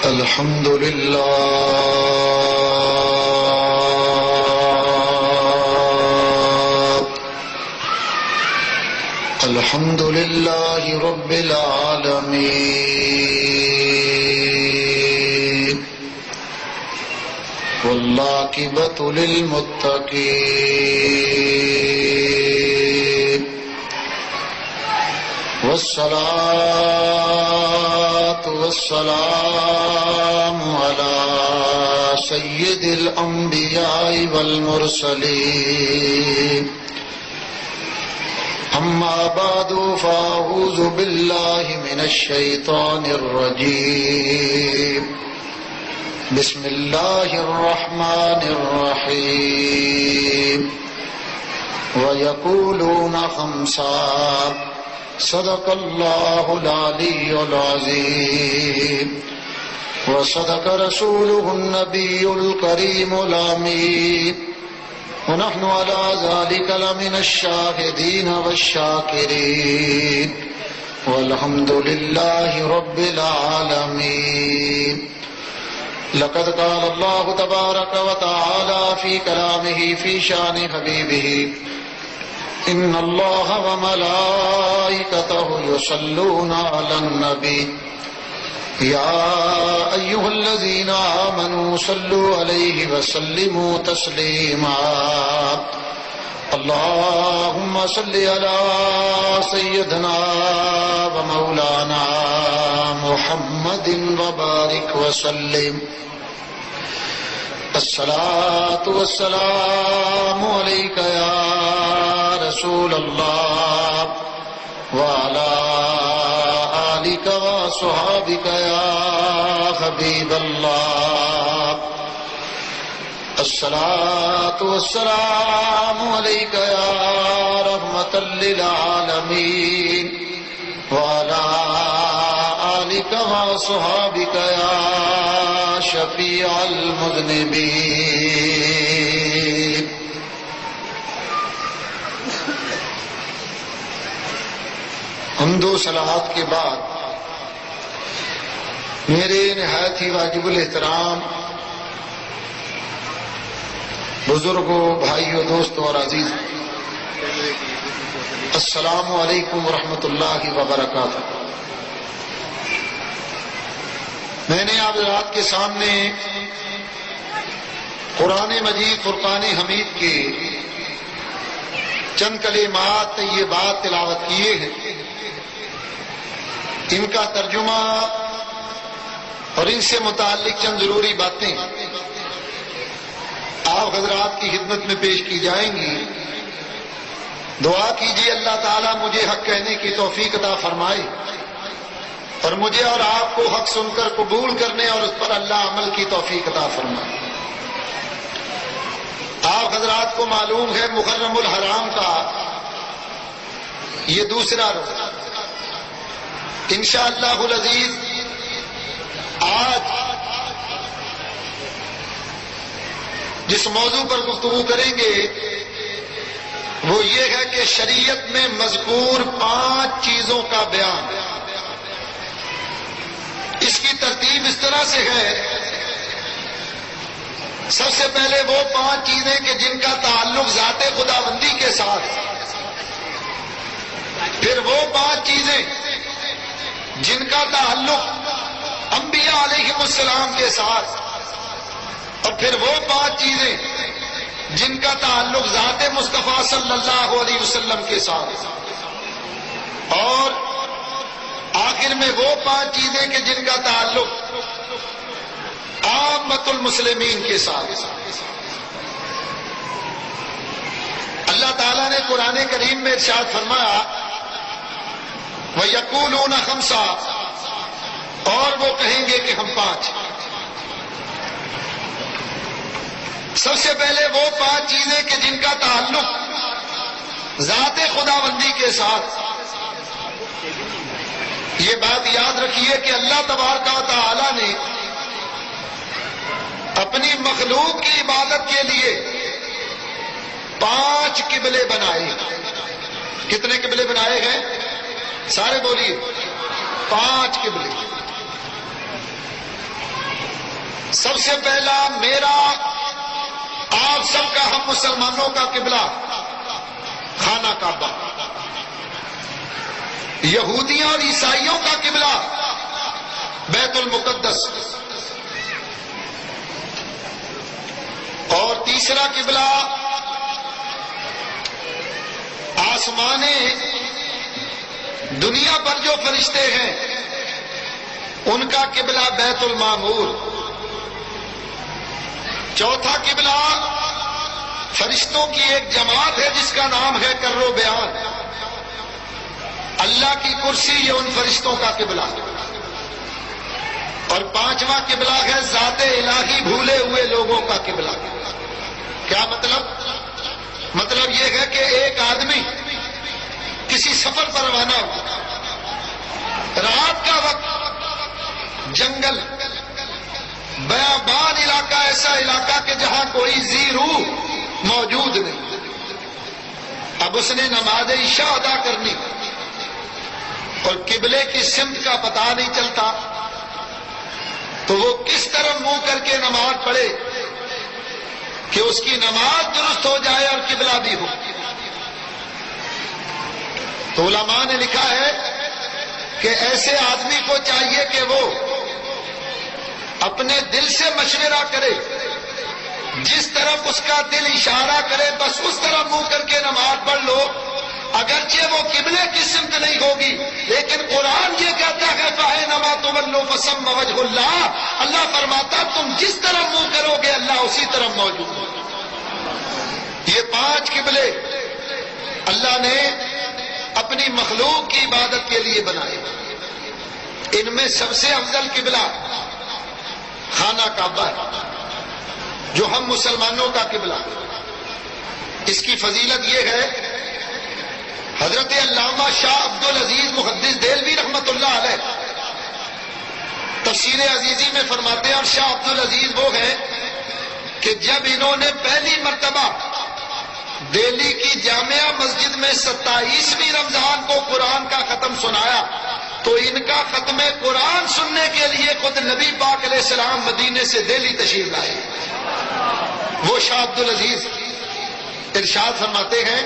الحمد للہ الحمد للہ رب العالمین والعاقبۃ للمتقین والصلاة والسلام على سید الانبیاء والمرسلین اما بعد فاعوذ باللہ من الشیطان الرجیم بسم اللہ الرحمن الرحیم وَيَقُولُونَ خَمْسًا صدق اللہ العلی العظیم وصدق رسولہ النبی الکریم الامین ونحن على ذلك لمن الشاهدين والشاكرين والحمد لله رب العالمين. لقد قال الله تبارك وتعالى في كلامه في شان حبيبه إن الله وملائكته يصلون على النبي يا أيها الذين آمنوا صلوا عليه وسلموا تسليما. اللهم صل على سيدنا ومولانا محمد وبارك وسلم. الصلاة والسلام عليك يا رسول الله وعلى آلك وصحابك يا حبيب الله. الصلاة والسلام عليك يا رحمة للعالمين وعلى آلك وصحابك يا شفيع المذنبين. حمد و صلوات کے بعد میرے نہایت ہی واجب الاحترام بزرگوں، بھائیوں، دوستوں اور عزیز، السلام علیکم ورحمۃ اللہ وبرکاتہ. میں نے آپ حضرات کے سامنے قرآن مجید فرقان حمید کے چند کلمات طیبات تلاوت کیے ہیں. ان کا ترجمہ اور ان سے متعلق چند ضروری باتیں آپ حضرات کی خدمت میں پیش کی جائیں گی. دعا کیجیے اللہ تعالیٰ مجھے حق کہنے کی توفیق عطا فرمائے اور مجھے اور آپ کو حق سن کر قبول کرنے اور اس پر اللہ عمل کی توفیق عطا فرمائے. آپ حضرات کو معلوم ہے محرم الحرام کا یہ دوسرا روزہ انشاءاللہ العزیز آج جس موضوع پر گفتگو کریں گے وہ یہ ہے کہ شریعت میں مذکور 5 چیزوں کا بیان. اس کی ترتیب اس طرح سے ہے، سب سے پہلے وہ 5 چیزیں کہ جن کا تعلق ذات خداوندی کے ساتھ، پھر وہ 5 چیزیں جن کا تعلق انبیاء علیہم السلام کے ساتھ، اور پھر وہ 5 چیزیں جن کا تعلق ذات مصطفیٰ صلی اللہ علیہ وسلم کے ساتھ، اور آخر میں وہ 5 چیزیں کہ جن کا تعلق عامۃ المسلمین کے ساتھ. اللہ تعالیٰ نے قرآن کریم میں ارشاد فرمایا وَيَقُولُونَ خَمْسًا، اور وہ کہیں گے کہ ہم 5. سب سے پہلے وہ 5 چیزیں کہ جن کا تعلق ذات خداوندی کے ساتھ. یہ بات یاد رکھیے کہ اللہ تبارک و تعالی نے اپنی مخلوق کی عبادت کے لیے 5 قبلے بنائے. کتنے قبلے بنائے ہیں؟ سارے بولیے. 5 قبلے. سب سے پہلا میرا آپ سب کا، ہم مسلمانوں کا قبلہ خانہ کعبہ، یہودیوں اور عیسائیوں کا قبلہ بیت المقدس، اور تیسرا قبلہ آسمان دنیا پر جو فرشتے ہیں ان کا قبلہ بیت المعمور، چوتھا قبلہ فرشتوں کی ایک جماعت ہے جس کا نام ہے کر و بیان، اللہ کی کرسی، یہ ان فرشتوں کا قبلہ، اور پانچواں قبلہ ہے ذات الہی بھولے ہوئے لوگوں کا قبلہ۔ کیا مطلب یہ ہے کہ ایک آدمی کسی سفر پر روانہ ہو، رات کا وقت، جنگل، بیابان علاقہ، ایسا علاقہ کہ جہاں کوئی ذی روح موجود نہیں، اب اس نے نماز عشاء ادا کرنی اور قبلے کی سمت کا پتہ نہیں چلتا، تو وہ کس طرح منہ کر کے نماز پڑھے کہ اس کی نماز درست ہو جائے اور قبلہ بھی ہو؟ تو علماء نے لکھا ہے کہ ایسے آدمی کو چاہیے کہ وہ اپنے دل سے مشورہ کرے، جس طرف اس کا دل اشارہ کرے بس اس طرح منہ کر کے نماز پڑھ لو، اگرچہ وہ قبلے کی سمت نہیں ہوگی، لیکن قرآن یہ کہتا ہے فَأَيْنَمَا تُوَلُّوا فَثَمَّ وَجْهُ اللَّهِ، اللہ فرماتا تم جس طرح منہ کرو گے اللہ اسی طرح موجود ہے۔ یہ پانچ قبلے اللہ نے اپنی مخلوق کی عبادت کے لیے بنائے، ان میں سب سے افضل قبلہ خانہ کعبہ ہے جو ہم مسلمانوں کا قبلہ۔ اس کی فضیلت یہ ہے، حضرت علامہ شاہ عبد العزیز محدث دہلوی رحمۃ اللہ علیہ تفسیر عزیزی میں فرماتے ہیں، اور شاہ عبد العزیز وہ ہیں کہ جب انہوں نے پہلی مرتبہ دہلی کی جامعہ مسجد میں 27ویں رمضان کو قرآن کا ختم سنایا تو ان کا ختم قرآن سننے کے لیے خود نبی پاک علیہ السلام مدینے سے دہلی تشریف لائے۔ وہ شاہ عبد العزیز ارشاد فرماتے ہیں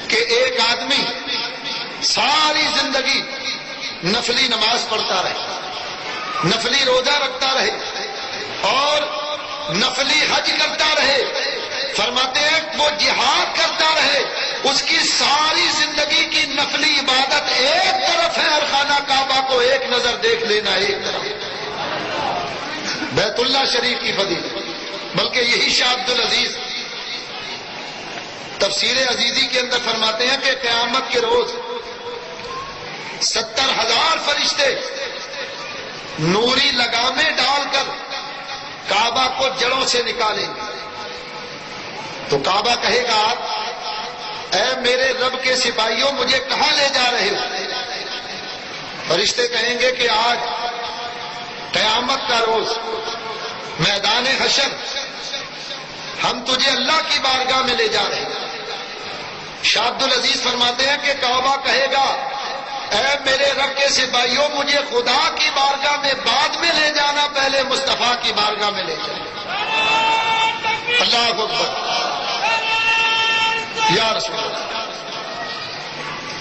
کہ ایک آدمی ساری زندگی نفلی نماز پڑھتا رہے، نفلی روزہ رکھتا رہے اور نفلی حج کرتا رہے، فرماتے ہیں وہ جہاد کرتا رہے، اس کی ساری زندگی کی نفلی عبادت ایک طرف ہے اور خانہ کعبہ کو ایک نظر دیکھ لینا ایک طرف، بیت اللہ شریف کی فضیلت۔ بلکہ یہی شاہ عبد العزیز تفسیر عزیزی کے اندر فرماتے ہیں کہ قیامت کے روز 70,000 فرشتے نوری لگامیں ڈال کر کعبہ کو جڑوں سے نکالیں گے، تو کعبہ کہے گا اے میرے رب کے سپاہیوں مجھے کہاں لے جا رہے ہو؟ فرشتے کہیں گے کہ آج قیامت کا روز، میدان حشر، ہم تجھے اللہ کی بارگاہ میں لے جا رہے ہیں۔ شاہ عبد العزیز فرماتے ہیں کہ کعبہ کہے گا اے میرے رب کے سپاہیوں مجھے خدا کی بارگاہ میں بعد میں لے جانا، پہلے مصطفیٰ کی بارگاہ میں لے جانا۔ اللہ اکبر، یا رسول اللہ۔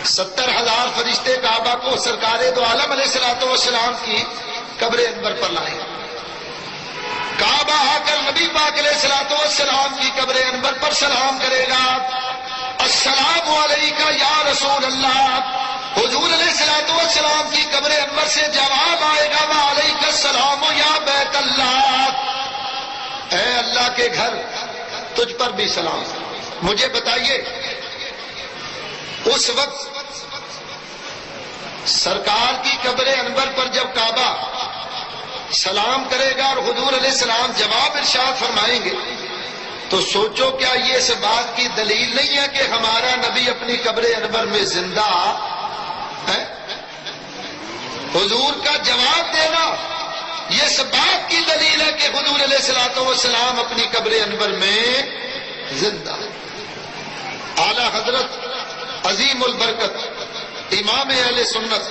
70,000 فرشتے کعبہ کو سرکار دو عالم علیہ الصلوۃ والسلام کی قبر انور پر لائیں، کعبہ آ کر نبی پاک علیہ الصلوۃ والسلام کی قبر انور پر سلام کرے گا، السلام علیکہ یا رسول اللہ۔ حضور علیہ الصلوۃ والسلام کی قبر انور سے جواب آئے گا وعلیکہ السلام یا بیت اللہ، اے اللہ کے گھر تجھ پر بھی سلام۔ مجھے بتائیے اس وقت سرکار کی قبر انور پر جب کعبہ سلام کرے گا اور حضور علیہ السلام جواب ارشاد فرمائیں گے تو سوچو کیا یہ اس بات کی دلیل نہیں ہے کہ ہمارا نبی اپنی قبر انور میں زندہ ہے؟ حضور کا جواب دینا یہ اس بات کی دلیل ہے کہ حضور علیہ الصلوۃ والسلام اپنی قبر انور میں زندہ ہے۔ اعلی حضرت عظیم البرکت امام اہل سنت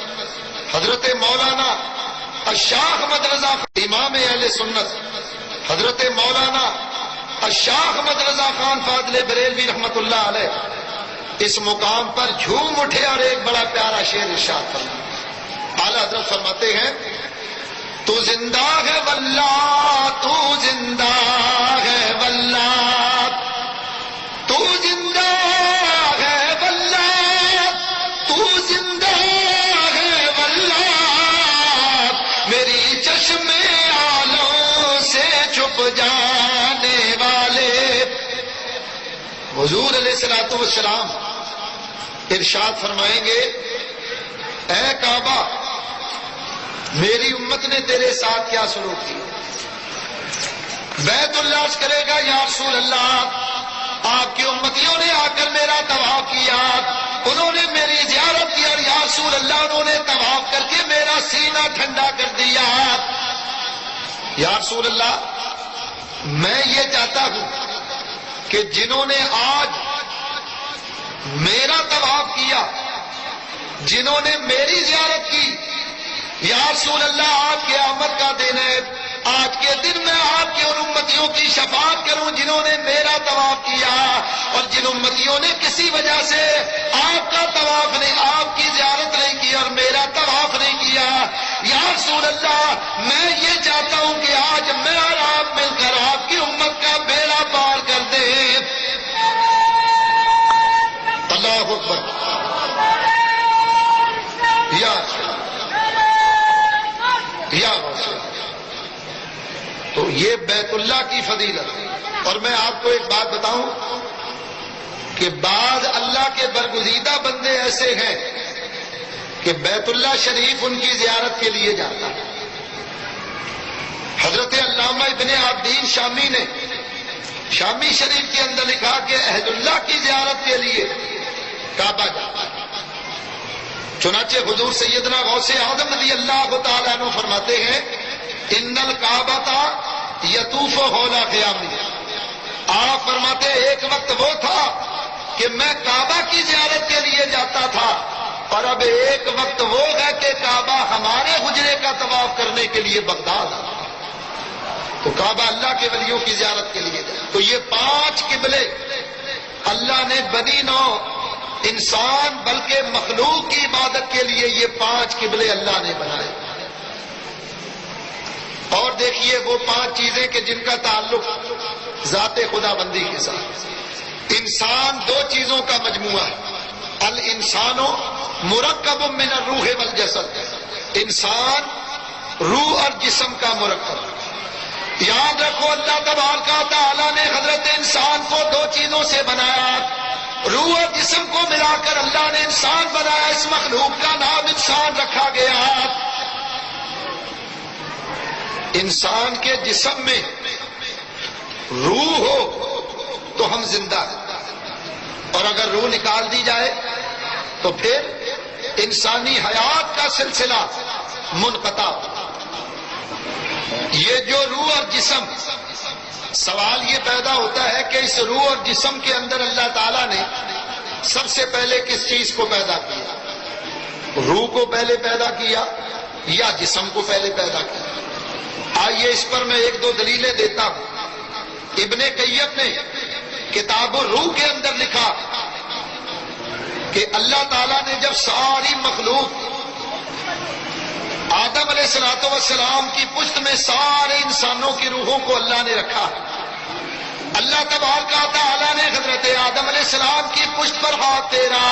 حضرت مولانا الشاہ احمد رضا امام اہل سنت حضرت مولانا الشاہ احمد رضا خان فاضل بریلوی رحمت اللہ علیہ اس مقام پر جھوم اٹھے اور ایک بڑا پیارا شعر ارشاد فرمایا۔ اعلیٰ حضرت فرماتے ہیں تو زندہ ہے واللہ تو زندہ ہے واللہ تو زندہ ہے واللہ تو زندہ ہے واللہ میری چشم آلوں سے چھپ جانے والے۔ حضور علیہ الصلوۃ والسلام ارشاد فرمائیں گے اے کعبہ میری امت نے تیرے ساتھ کیا سلوک کیا؟ بیت اللہ عرض کرے گا یا رسول اللہ آپ کی امتیوں نے آ کر میرا طواف کیا، انہوں نے میری زیارت کی اور یا رسول اللہ انہوں نے طواف کر کے میرا سینہ ٹھنڈا کر دیا۔ یا رسول اللہ میں یہ چاہتا ہوں کہ جنہوں نے آج میرا طواف کیا، جنہوں نے میری زیارت کی، یا رسول اللہ آج کے آمد کا دن ہے، آج کے دن میں آپ کے ان امتیوں کی شفاعت کروں جنہوں نے میرا طواف کیا اور جن امتیوں نے کسی وجہ سے آپ کا طواف نہیں، آپ کی زیارت نہیں کی اور میرا طواف نہیں کیا۔ یا رسول اللہ میں یہ چاہتا ہوں کہ آج میں اور آپ مل کر آپ کی امت کا بیڑا پار کر دیں۔ اللہ اکبر۔ یا تو یہ بیت اللہ کی فضیلت۔ اور میں آپ کو ایک بات بتاؤں کہ بعض اللہ کے برگزیدہ بندے ایسے ہیں کہ بیت اللہ شریف ان کی زیارت کے لیے جاتا ہے۔ حضرت علامہ ابن عابدین شامی نے شامی شریف کے اندر لکھا کہ عہد اللہ کی زیارت کے لیے کعبہ جاتا ہے۔ چنانچہ حضور سیدنا غوث اعظم رضی اللہ تعالیٰ عنہ فرماتے ہیں ان الکعبۃ یطوف حول قیامی۔ آپ فرماتے ہیں ایک وقت وہ تھا کہ میں کعبہ کی زیارت کے لیے جاتا تھا اور اب ایک وقت وہ ہے کہ کعبہ ہمارے حجرے کا طواف کرنے کے لیے بغداد آتا ہے۔ تو کعبہ اللہ کے ولیوں کی زیارت کے لیے جائے۔ تو یہ 5 قبلے اللہ نے بنی نو انسان بلکہ مخلوق کی عبادت کے لیے یہ 5 قبلے اللہ نے بنائے۔ اور دیکھیے وہ 5 چیزیں کہ جن کا تعلق ذات خدا بندی کے ساتھ۔ انسان 2 چیزوں کا مجموعہ ہے، الانسان مرکب من الروح والجسد، انسان روح اور جسم کا مرکب۔ یاد رکھو اللہ تبارک و تعالیٰ نے حضرت انسان کو 2 چیزوں سے بنایا، روح اور جسم کو ملا کر اللہ نے انسان بنایا، اس مخلوق کا نام انسان رکھا گیا۔ انسان کے جسم میں روح ہو تو ہم زندہ ہیں، اور اگر روح نکال دی جائے تو پھر انسانی حیات کا سلسلہ منقطع۔ یہ جو روح اور جسم، سوال یہ پیدا ہوتا ہے کہ اس روح اور جسم کے اندر اللہ تعالیٰ نے سب سے پہلے کس چیز کو پیدا کیا؟ روح کو پہلے پیدا کیا یا جسم کو پہلے پیدا کیا؟ آئیے اس پر میں 1-2 دلیلیں دیتا ہوں۔ ابن قیم نے کتاب الروح کے اندر لکھا کہ اللہ تعالیٰ نے جب ساری مخلوق آدم علیہ السلام کی پشت میں سارے انسانوں کی روحوں کو اللہ نے رکھا، اللہ تبارک و تعالیٰ نے حضرت آدم علیہ السلام کی پشت پر ہاتھ پھیرا،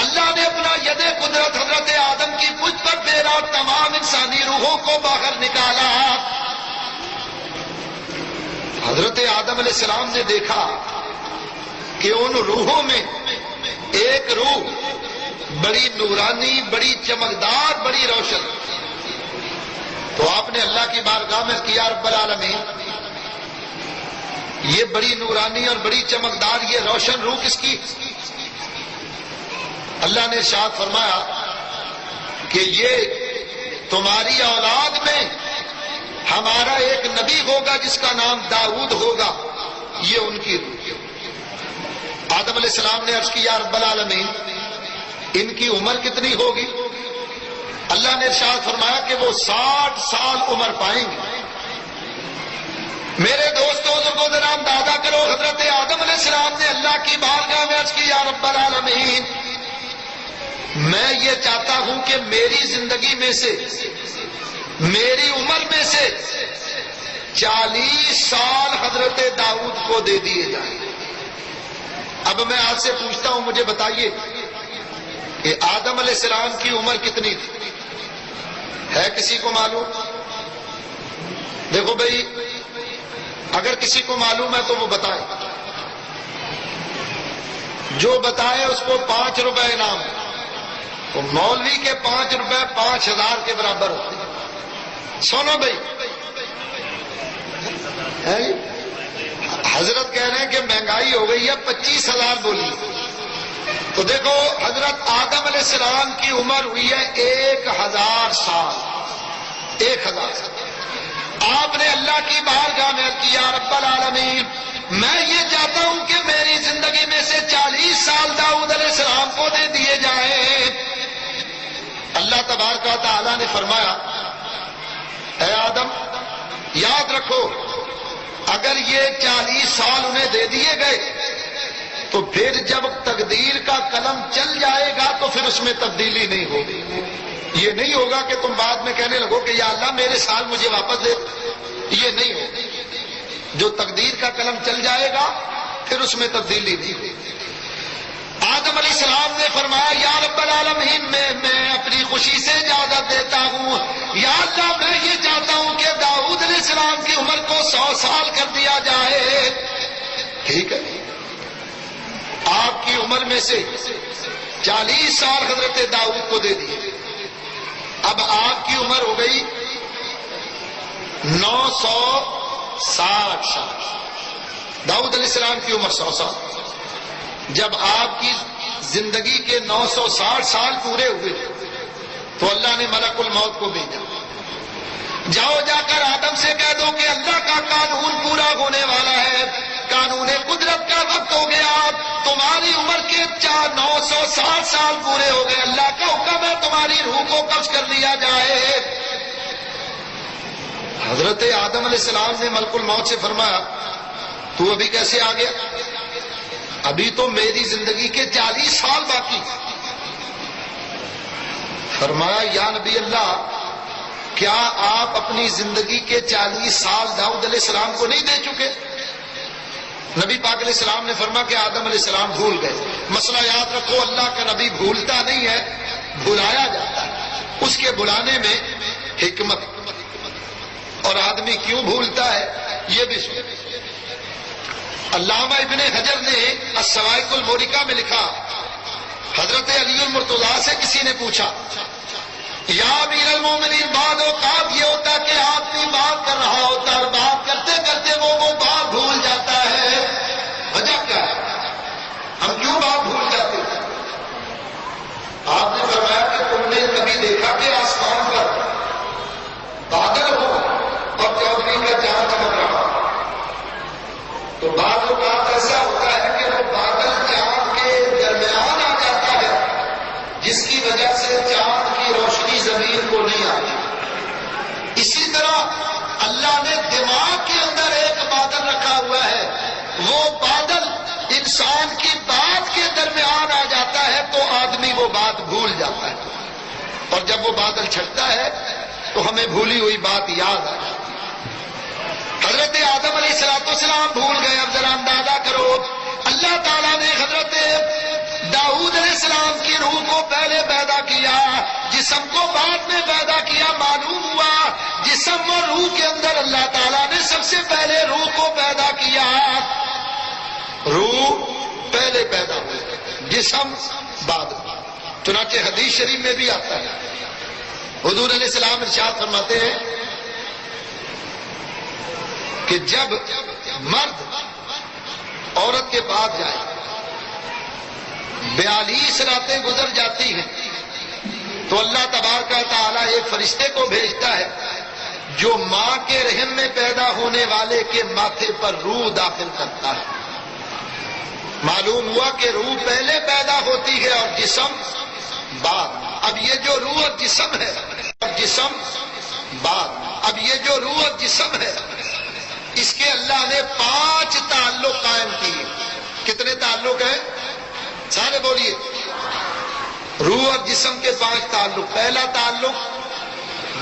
اللہ نے اپنا ید قدرت حضرت آدم کی پشت پر پھیرا، تمام انسانی روحوں کو باہر نکالا۔ حضرت آدم علیہ السلام نے دیکھا کہ ان روحوں میں ایک روح بڑی نورانی، بڑی چمکدار، بڑی روشن، تو آپ نے اللہ کی بارگاہ میں کیا رب العالمین یہ بڑی نورانی اور بڑی چمکدار یہ روشن روح کس کی؟ اللہ نے ارشاد فرمایا کہ یہ تمہاری اولاد میں ہمارا ایک نبی ہوگا جس کا نام داؤد ہوگا، یہ ان کی روح۔ آدم علیہ السلام نے عرض کیا رب العالمین ان کی عمر کتنی ہوگی؟ اللہ نے ارشاد فرمایا کہ وہ 60 سال عمر پائیں گے۔ میرے دوستوں بزرگوں ذرا اندازہ کرو، حضرت آدم علیہ السلام نے اللہ کی بارگاہ میں عرض کی یا رب العالمین، میں یہ چاہتا ہوں کہ میری زندگی میں سے، میری عمر میں سے 40 سال حضرت داؤد کو دے دیے جائیں۔ اب میں آپ سے پوچھتا ہوں، مجھے بتائیے کہ آدم علیہ السلام کی عمر کتنی تھی؟ ہے کسی کو معلوم؟ دیکھو بھائی، اگر کسی کو معلوم ہے تو وہ بتائے، جو بتائے اس کو 5 روپے انعام۔ تو مولوی کے 5 روپے 5000 کے برابر ہوتے ہیں۔ سنو بھائی، حضرت کہہ رہے ہیں کہ مہنگائی ہو گئی ہے، 25,000 بولی۔ تو دیکھو، حضرت آدم علیہ السلام کی عمر ہوئی ہے 1000 سال۔ 1000 سال آپ نے اللہ کی بارگاہ میں کیا رب العالمین، میں یہ چاہتا ہوں کہ میری زندگی میں سے 40 سال داؤد علیہ السلام کو دے دیے جائیں۔ اللہ تبارک و تعالیٰ نے فرمایا، اے آدم یاد رکھو، اگر یہ 40 سال انہیں دے دیے گئے تو پھر جب تقدیر کا قلم چل جائے گا تو پھر اس میں تبدیلی نہیں ہوگی۔ یہ نہیں ہوگا کہ تم بعد میں کہنے لگو کہ یا اللہ میرے سال مجھے واپس دے، یہ نہیں ہوگا۔ جو تقدیر کا قلم چل جائے گا پھر اس میں تبدیلی نہیں ہوگی۔ آدم علیہ السلام نے فرمایا یا رب العالمین، میں اپنی خوشی سے اجازت دیتا ہوں، یا اللہ میں یہ چاہتا ہوں کہ داؤد علیہ السلام کی عمر کو 100 سال کر دیا جائے۔ ٹھیک ہے، آپ کی عمر میں سے 40 سال حضرت داؤد کو دے دیے۔ اب آپ کی عمر ہو گئی 960 سال، داؤد علیہ السلام کی عمر 100 سال۔ جب آپ کی زندگی کے 960 سال پورے ہوئے تو اللہ نے ملک الموت کو بھیجا، جاؤ جا کر آدم سے کہہ دو کہ اللہ کا قانون پورا ہونے والا ہے، قانون قدرت کا وقت ہو گیا، تمہاری عمر کے 960 سال پورے ہو گئے، اللہ کا حکم ہے تمہاری روح کو قبض کر لیا جائے۔ حضرت آدم علیہ السلام نے ملک الموت سے فرمایا تو ابھی کیسے آ گیا؟ ابھی تو میری زندگی کے 40 سال باقی۔ فرمایا یا نبی اللہ، کیا آپ اپنی زندگی کے 40 سال داؤد علیہ السلام کو نہیں دے چکے؟ نبی پاک علیہ السلام نے فرمایا کہ آدم علیہ السلام بھول گئے۔ مسئلہ یاد رکھو، اللہ کا نبی بھولتا نہیں ہے، بلایا جاتا ہے، اس کے بلانے میں حکمت۔ اور آدمی کیوں بھولتا ہے یہ بھی سن۔ علامہ ابن حجر نے الصواعق المورقہ میں لکھا، حضرت علی المرتضیٰ سے کسی نے پوچھا یا امیر المومنین، بعض اوقات یہ ہوتا ہے کہ آدمی بات کر رہا ہوتا ہے اور بات کرتے کرتے وہ بات بھول جاتا ہے، وجہ کیا ہے؟ ہم کیوں بات بھول جاتے ہیں؟ آپ نے فرمایا کہ تم نے کبھی دیکھا کہ آسمان پر بادل ہو اور چودھری کا چاند چمک رہا، تو بعض اوقات ایسا ہوتا ہے کہ وہ بادل چاند کے درمیان آ جاتا ہے، جس کی وجہ سے چاند کی روشنی زمین کو نہیں آتی۔ اسی طرح اللہ نے دماغ کے اندر ایک بادل رکھا ہوا ہے، وہ بادل انسان کی بات کے درمیان آ جاتا ہے تو آدمی وہ بات بھول جاتا ہے، اور جب وہ بادل چھٹتا ہے تو ہمیں بھولی ہوئی بات یاد آ جاتی ہے۔ حضرت آدم علیہ السلام بھول گئے۔ اب ذرا اندازہ کرو، اللہ تعالیٰ نے حضرت داؤد علیہ السلام کی روح کو پہلے پیدا کیا، جسم کو بعد میں پیدا کیا۔ معلوم ہوا جسم اور روح کے اندر اللہ تعالیٰ نے سب سے پہلے روح کو پیدا کیا، روح پہلے پیدا ہوئی، جسم بعد میں۔ چنانچہ حدیث شریف میں بھی آتا ہے، حضور علیہ السلام ارشاد فرماتے ہیں کہ جب مرد عورت کے پاس جائے 42 راتیں گزر جاتی ہیں تو اللہ تبارک و تعالیٰ ایک فرشتے کو بھیجتا ہے جو ماں کے رحم میں پیدا ہونے والے کے ماتھے پر روح داخل کرتا ہے۔ معلوم ہوا کہ روح پہلے پیدا ہوتی ہے اور جسم بعد۔ اب یہ جو روح اور جسم ہے، جسم بعد، اب یہ جو روح اور جسم ہے اس کے اللہ نے 5 تعلق قائم کیے۔ کتنے تعلق ہیں؟ سارے بولیے۔ روح اور جسم کے 5 تعلق۔ پہلا تعلق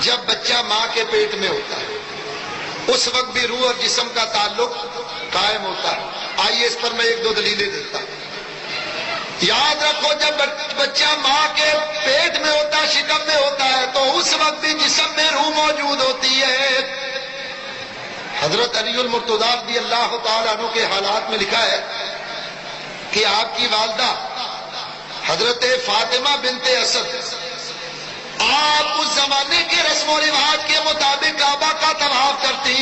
جب بچہ ماں کے پیٹ میں ہوتا ہے اس وقت بھی روح اور جسم کا تعلق قائم ہوتا ہے۔ آئیے اس پر میں 1-2 دلیلیں دیتا ہوں۔ یاد رکھو جب بچہ ماں کے پیٹ میں ہوتا ہے، شکم میں ہوتا ہے، تو اس وقت بھی جسم میں روح موجود ہوتی ہے۔ حضرت علی المرتضیٰ رضی اللہ تعالیٰ عنہ کے حالات میں لکھا ہے کہ آپ کی والدہ حضرت فاطمہ بنت اسد، آپ اس زمانے کے رسم و رواج کے مطابق کعبہ کا طواف کرتی،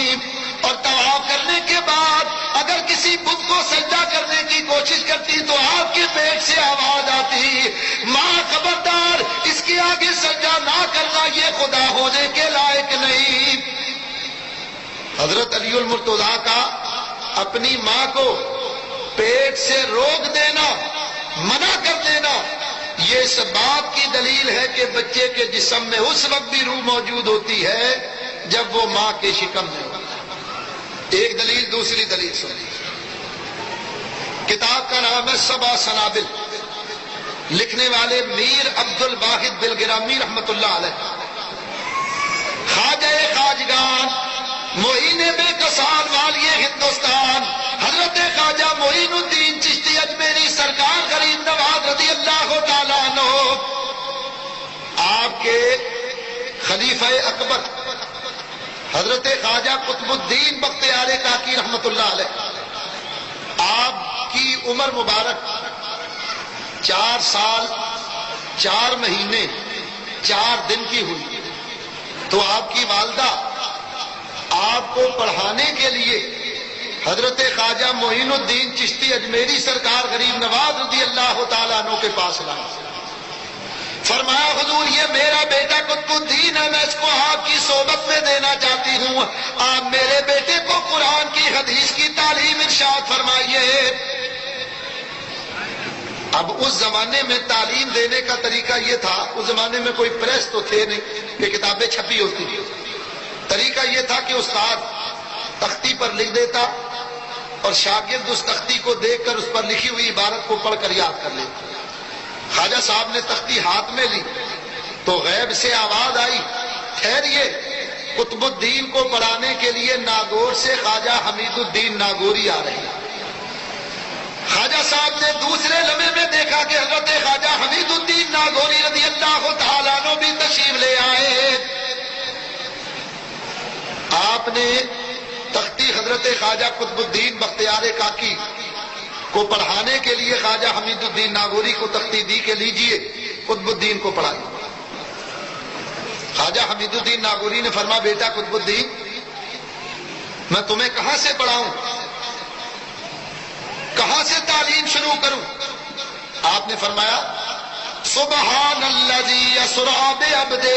اور طواف کرنے کے بعد اگر کسی بت کو سجدہ کرنے کی کوشش کرتی تو آپ کے پیٹ سے آواز آتی، ماں خبردار، اس کے آگے سجدہ نہ کرنا، یہ خدا ہونے کے لائق نہیں۔ حضرت علی المرتضیٰ کا اپنی ماں کو پیٹ سے روک دینا، منع کر دینا، یہ اس بات کی دلیل ہے کہ بچے کے جسم میں اس وقت بھی روح موجود ہوتی ہے جب وہ ماں کے شکم میں ہوتا ہے۔ ایک دلیل۔ دوسری دلیل سنیے، کتاب کا نام ہے سبع سنابل، لکھنے والے میر عبد الواحد بلگرامی رحمت اللہ علیہ۔ خواجہ خواجگان، معین بے کسان والی ہندوستان، حضرت خواجہ معین الدین چشتی اجمیری سرکار غریب نواز رضی اللہ تعالیٰ عنہ، آپ کے خلیفہ اکبر حضرت خواجہ قطب الدین بختیار کاکی رحمت اللہ علیہ، آپ کی عمر مبارک 4 سال 4 مہینے 4 دن کی ہوئی، تو آپ کی والدہ آپ کو پڑھانے کے لیے حضرت خواجہ معین الدین چشتی اجمیری سرکار غریب نواز رضی اللہ تعالیٰ عنہ کے پاس لائی۔ فرمایا حضور یہ میرا بیٹا قطب الدین ہے، میں اس کو آپ کی صحبت میں دینا چاہتی ہوں، آپ میرے بیٹے کو قرآن کی حدیث کی تعلیم ارشاد فرمائیے۔ اب اس زمانے میں تعلیم دینے کا طریقہ یہ تھا، اس زمانے میں کوئی پریس تو تھے نہیں کہ کتابیں چھپی ہوتی تھی، طریقہ یہ تھا کہ استاد تختی پر لکھ دیتا اور شاگرد اس تختی کو دیکھ کر اس پر لکھی ہوئی عبارت کو پڑھ کر یاد کر لیتا۔ خواجہ صاحب نے تختی ہاتھ میں لی تو غیب سے آواز آئی، ٹھہریے، قطب الدین کو پڑھانے کے لیے ناگور سے خواجہ حمید الدین ناگوری آ رہے ہیں۔ خواجہ صاحب نے دوسرے لمحے میں دیکھا کہ حضرت خواجہ حمید الدین ناگوری رضی اللہ تعالیٰ عنہ بھی تشریف لے آئے۔ آپ نے تختی حضرت خواجہ قطب الدین بختیار کاکی کو پڑھانے کے لیے خواجہ حمید الدین ناگوری کو تختی دی کہ لیجئے قطب الدین کو پڑھائیے۔ خواجہ حمید الدین ناگوری نے فرمایا بیٹا قطب الدین میں تمہیں کہاں سے پڑھاؤں، کہاں سے تعلیم شروع کروں؟ آپ نے فرمایا سبحان الذی اسری بعبدہ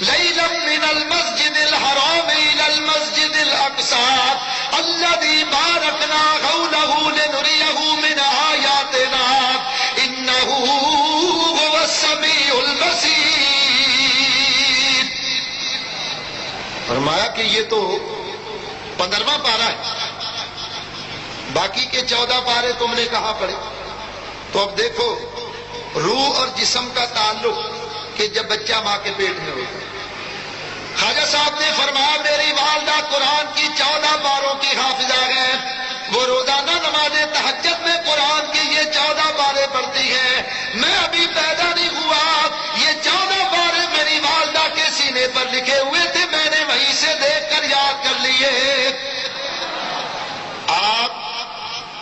لیلا من المسجد الحرام الى المسجد الاقصى الذي باركنا حوله لنريه من آياتنا انه هو السميع البصير۔ فرمایا کہ یہ تو 15واں پارہ ہے، باقی کے 14 پارے تم نے کہاں پڑھے؟ تو اب دیکھو روح اور جسم کا تعلق کہ جب بچہ ماں کے پیٹ میں ہوتا ہے۔ خواجہ صاحب نے فرمایا میری والدہ قرآن کی 14 پاروں کی حافظہ ہے، وہ روزانہ نماز تہجد میں قرآن کی یہ 14 پارے پڑھتی ہیں۔ میں ابھی پیدا نہیں ہوا، یہ 14 پارے میری والدہ کے سینے پر لکھے ہوئے تھے، میں نے وہیں سے دیکھ کر یاد کر لیے۔ آپ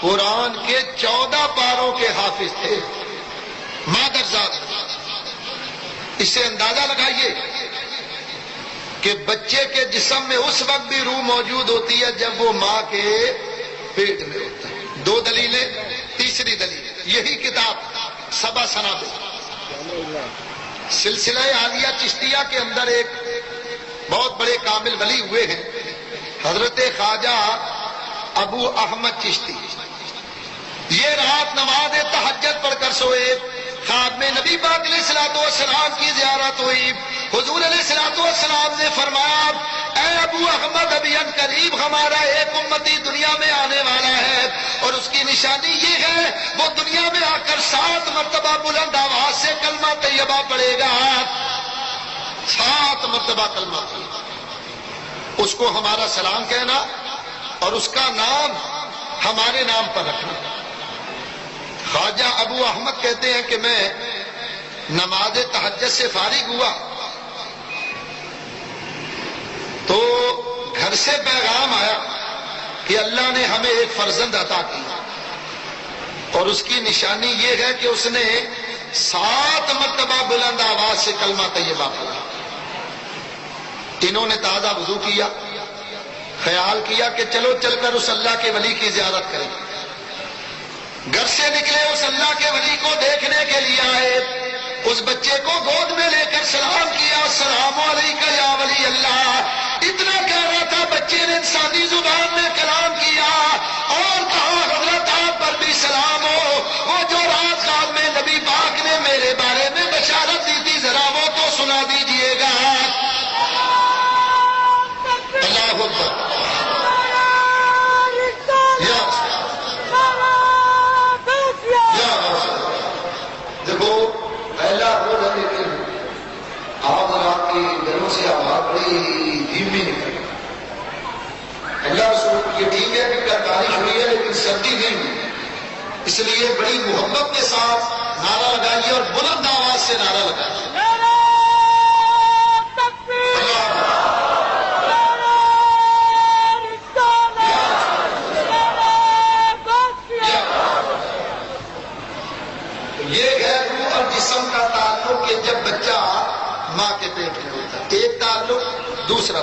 قرآن کے 14 پاروں کے حافظ تھے، مادرزاد۔ اس سے اندازہ لگائیے کہ بچے کے جسم میں اس وقت بھی روح موجود ہوتی ہے جب وہ ماں کے پیٹ میں ہوتا ہے۔ 2 دلیلیں۔ تیسری دلیل یہی کتاب سبع سنابل سلسلہ عالیہ چشتیہ کے اندر ایک بہت بڑے کامل ولی ہوئے ہیں حضرت خواجہ ابو احمد چشتی۔ یہ رات نماز تہجد پڑھ کر سوئے، خواب میں نبی پاک علیہ الصلوۃ والسلام کی زیارت ہوئی. حضور علیہ الصلوۃ والسلام نے فرمایا اے ابو احمد ابھی ان قریب ہمارا ایک امتی دنیا میں آنے والا ہے اور اس کی نشانی یہ ہے وہ دنیا میں آ کر 7 مرتبہ بلند آواز سے کلمہ طیبہ پڑھے گا. 7 مرتبہ کلمہ طیبہ. اس کو ہمارا سلام کہنا اور اس کا نام ہمارے نام پر رکھنا. خواجہ ابو احمد کہتے ہیں کہ میں نماز تہجد سے فارغ ہوا تو گھر سے پیغام آیا کہ اللہ نے ہمیں ایک فرزند عطا کیا اور اس کی نشانی یہ ہے کہ اس نے 7 مرتبہ بلند آواز سے کلمہ طیبہ پڑھا. انہوں نے تازہ وضو کیا, خیال کیا کہ چلو چل کر اس اللہ کے ولی کی زیارت کریں. گھر سے نکلے, اس اللہ کے ولی کو دیکھنے کے لیے آئے. اس بچے کو گود میں لے کر سلام کیا, السلام علیکم یا ولی اللہ. اتنا کہہ رہا تھا بچے نے انسانی زبان میں کلام کیا اور کہا حضرت آپ پر بھی سلام ہو. وہ جو رات خواب میں نبی پاک نے میرے بارے میں بشارت دی تھی ذرا وہ تو سنا دیجئے گا. اللہ اکبر. دیکھو پہلا روز ہے لیکن آپ اور آپ کے گھروں سے آواز بڑی دھیمی نکل. اللہ رسول یہ ٹھیک ہے کہ بارش ہوئی ہے لیکن سردی نہیں ہوئی, اس لیے بڑی محبت کے ساتھ نعرہ لگائیے اور بلند آواز سے نعرہ لگائیے. جسم کا تعلق کہ جب بچہ ماں کے پیٹ میں ہوتا ہے ایک تعلق, دوسرا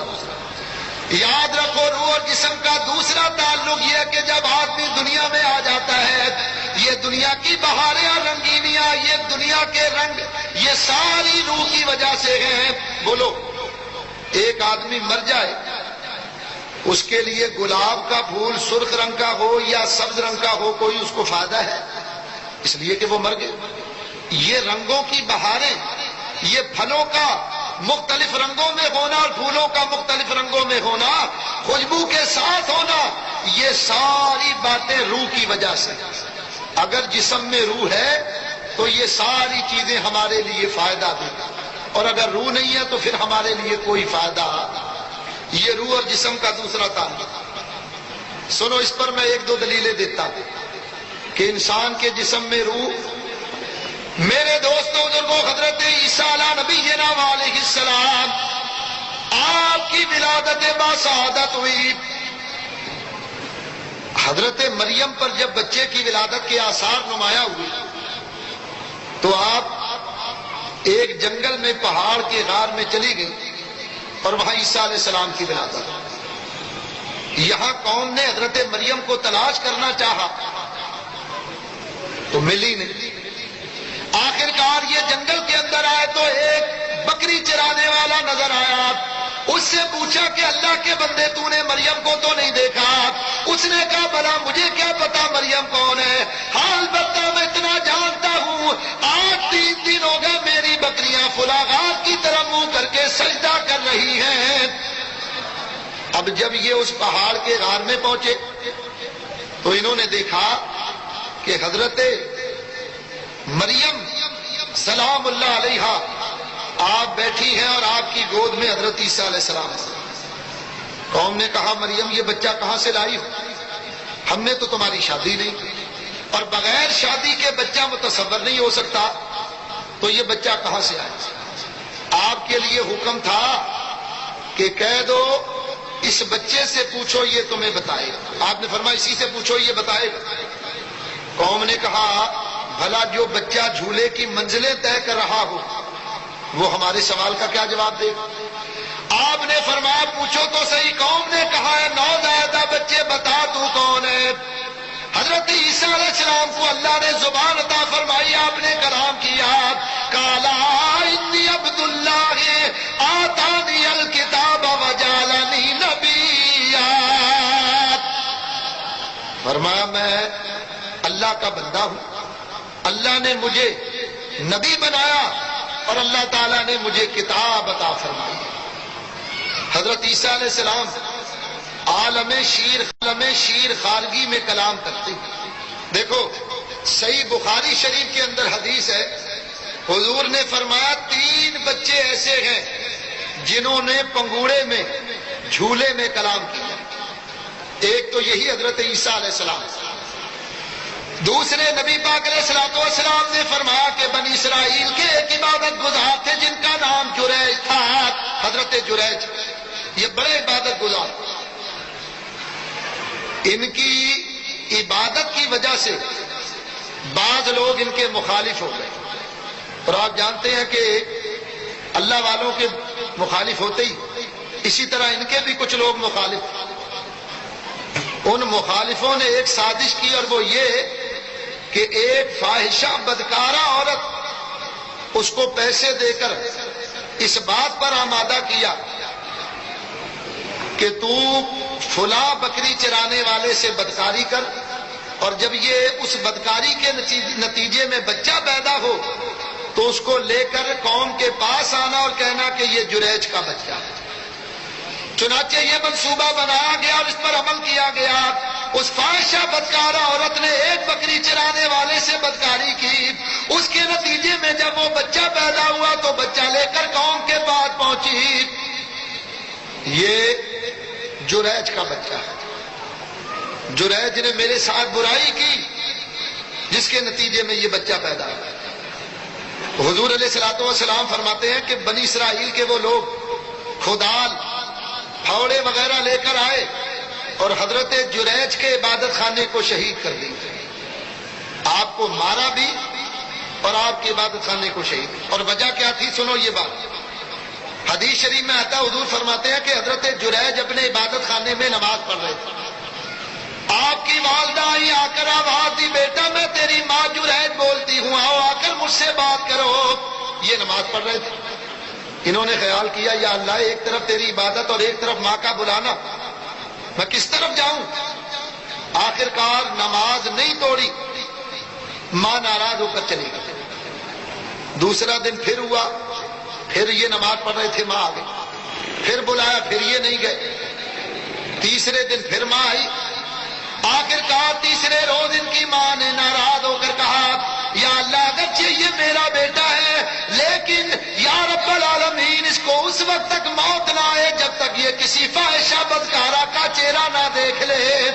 یاد رکھو روح اور جسم کا دوسرا تعلق یہ ہے کہ جب آدمی دنیا میں آ جاتا ہے یہ دنیا کی بہاریں اور رنگینیاں, یہ دنیا کے رنگ, یہ ساری روح کی وجہ سے ہیں. بولو ایک آدمی مر جائے اس کے لیے گلاب کا پھول سرخ رنگ کا ہو یا سبز رنگ کا ہو کوئی اس کو فائدہ ہے؟ اس لیے کہ وہ مر گئے. یہ رنگوں کی بہاریں, یہ پھلوں کا مختلف رنگوں میں ہونا اور پھولوں کا مختلف رنگوں میں ہونا, خوشبو کے ساتھ ہونا, یہ ساری باتیں روح کی وجہ سے. اگر جسم میں روح ہے تو یہ ساری چیزیں ہمارے لیے فائدہ دیں اور اگر روح نہیں ہے تو پھر ہمارے لیے کوئی فائدہ. یہ روح اور جسم کا دوسرا تعلق. سنو اس پر میں 1-2 دلیلیں دیتا ہوں کہ انسان کے جسم میں روح. میرے دوستوں بزرگوں حضرت عیسیٰ علیہ نبینا علیہ السلام آپ کی ولادت باسعادت ہوئی. حضرت مریم پر جب بچے کی ولادت کے آثار نمایاں ہوئے تو آپ ایک جنگل میں پہاڑ کے غار میں چلی گئی اور وہاں عیسیٰ علیہ السلام کی ولادت. یہاں قوم نے حضرت مریم کو تلاش کرنا چاہا تو ملی نہیں. آخرکار یہ جنگل کے اندر آئے تو ایک بکری چرانے والا نظر آیا. اس سے پوچھا کہ اللہ کے بندے تو نے مریم کو تو نہیں دیکھا؟ اس نے کہا بھلا مجھے کیا پتا مریم کون ہے, حال بتا میں اتنا جانتا ہوں آج 3 دن ہو گئے میری بکریاں فلاغات کی طرح منہ کر کے سجدہ کر رہی ہیں. اب جب یہ اس پہاڑ کے غار میں پہنچے تو انہوں نے دیکھا کہ حضرت مریم سلام اللہ علیہا آپ بیٹھی ہیں اور آپ کی گود میں حضرت عیسیٰ علیہ السلام. قوم نے کہا مریم یہ بچہ کہاں سے لائی ہو؟ ہم نے تو تمہاری شادی نہیں کی اور بغیر شادی کے بچہ متصور نہیں ہو سکتا, تو یہ بچہ کہاں سے آیا؟ آپ کے لیے حکم تھا کہ کہہ دو اس بچے سے پوچھو یہ تمہیں بتائے گا. آپ نے فرمایا اسی سے پوچھو یہ بتائے گا. قوم نے کہا بھلا جو بچہ جھولے کی منزلیں طے کر رہا ہو وہ ہمارے سوال کا کیا جواب دے گا؟ آپ نے فرمایا پوچھو تو صحیح. قوم نے کہا ہے نوزائیدہ بچے بتا تو کون ہے؟ حضرت عیسیٰ علیہ السلام کو اللہ نے زبان عطا فرمائی, آپ نے کلام کیا. کالا انی عبد اللہ آتانی الکتاب وجعلنی نبیا. فرمایا میں اللہ کا بندہ ہوں, اللہ نے مجھے نبی بنایا اور اللہ تعالیٰ نے مجھے کتاب عطا فرمائی۔ حضرت عیسیٰ علیہ السلام عالم شیر خارگی میں کلام کرتے ہیں۔ دیکھو صحیح بخاری شریف کے اندر حدیث ہے، حضور نے فرمایا 3 بچے ایسے ہیں جنہوں نے پنگوڑے میں جھولے میں کلام کیا۔ ایک تو یہی حضرت عیسیٰ علیہ السلام، دوسرے نبی پاک علیہ السلام نے فرمایا کہ بنی اسرائیل کے ایک عبادت گزار تھے جن کا نام جریج تھا، حضرت جریج، یہ بڑے عبادت گزار، ان کی عبادت کی وجہ سے بعض لوگ ان کے مخالف ہو گئے، اور آپ جانتے ہیں کہ اللہ والوں کے مخالف ہوتے ہی اسی طرح ان کے بھی کچھ لوگ مخالف، ان مخالفوں نے ایک سازش کی، اور وہ یہ کہ ایک فاحشہ بدکارہ عورت اس کو پیسے دے کر اس بات پر آمادہ کیا کہ تو فلاں بکری چرانے والے سے بدکاری کر، اور جب یہ اس بدکاری کے نتیجے میں بچہ پیدا ہو تو اس کو لے کر قوم کے پاس آنا اور کہنا کہ یہ جریج کا بچہ ہے۔ چنانچہ یہ منصوبہ بنایا گیا اور اس پر عمل کیا گیا۔ اس فاحشہ بدکارہ عورت نے ایک بکری چرانے والے سے بدکاری کی، اس کے نتیجے میں جب وہ بچہ پیدا ہوا تو بچہ لے کر قوم کے پاس پہنچی، یہ جریج کا بچہ ہے، جریج نے میرے ساتھ برائی کی جس کے نتیجے میں یہ بچہ پیدا ہوا۔ حضور علیہ الصلوۃ والسلام فرماتے ہیں کہ بنی اسرائیل کے وہ لوگ کھدال پھاوڑے وغیرہ لے کر آئے اور حضرت جریج کے عبادت خانے کو شہید کر دی، آپ کو مارا بھی اور آپ کے عبادت خانے کو شہید۔ اور وجہ کیا تھی؟ سنو یہ بات، حدیث شریف میں آتا، حضور فرماتے ہیں کہ حضرت جریج اپنے عبادت خانے میں نماز پڑھ رہے تھے، آپ کی والدہ آئی، آ کر آواز دی، بیٹا میں تیری ماں جریج بولتی ہوں، آؤ آ کر مجھ سے بات کرو۔ یہ نماز پڑھ رہے تھے، انہوں نے خیال کیا یا اللہ ایک طرف تیری عبادت اور ایک طرف ماں کا بلانا، میں کس طرف جاؤں؟ آخر کار نماز نہیں توڑی، ماں ناراض ہو کر چلی گئی۔ دوسرا دن پھر ہوا، پھر یہ نماز پڑھ رہے تھے، ماں آ گئی، پھر بلایا، پھر یہ نہیں گئے۔ تیسرے دن پھر ماں آئی، آخر کار تیسرے روز ان کی ماں نے ناراض ہو کر کہا یا اللہ اگرچہ یہ میرا بیٹا ہے لیکن یا رب العالمین اس کو اس وقت تک موت نہ آئے جب تک یہ کسی فاحشہ بدکارہ کا چہرہ نہ دیکھ لے،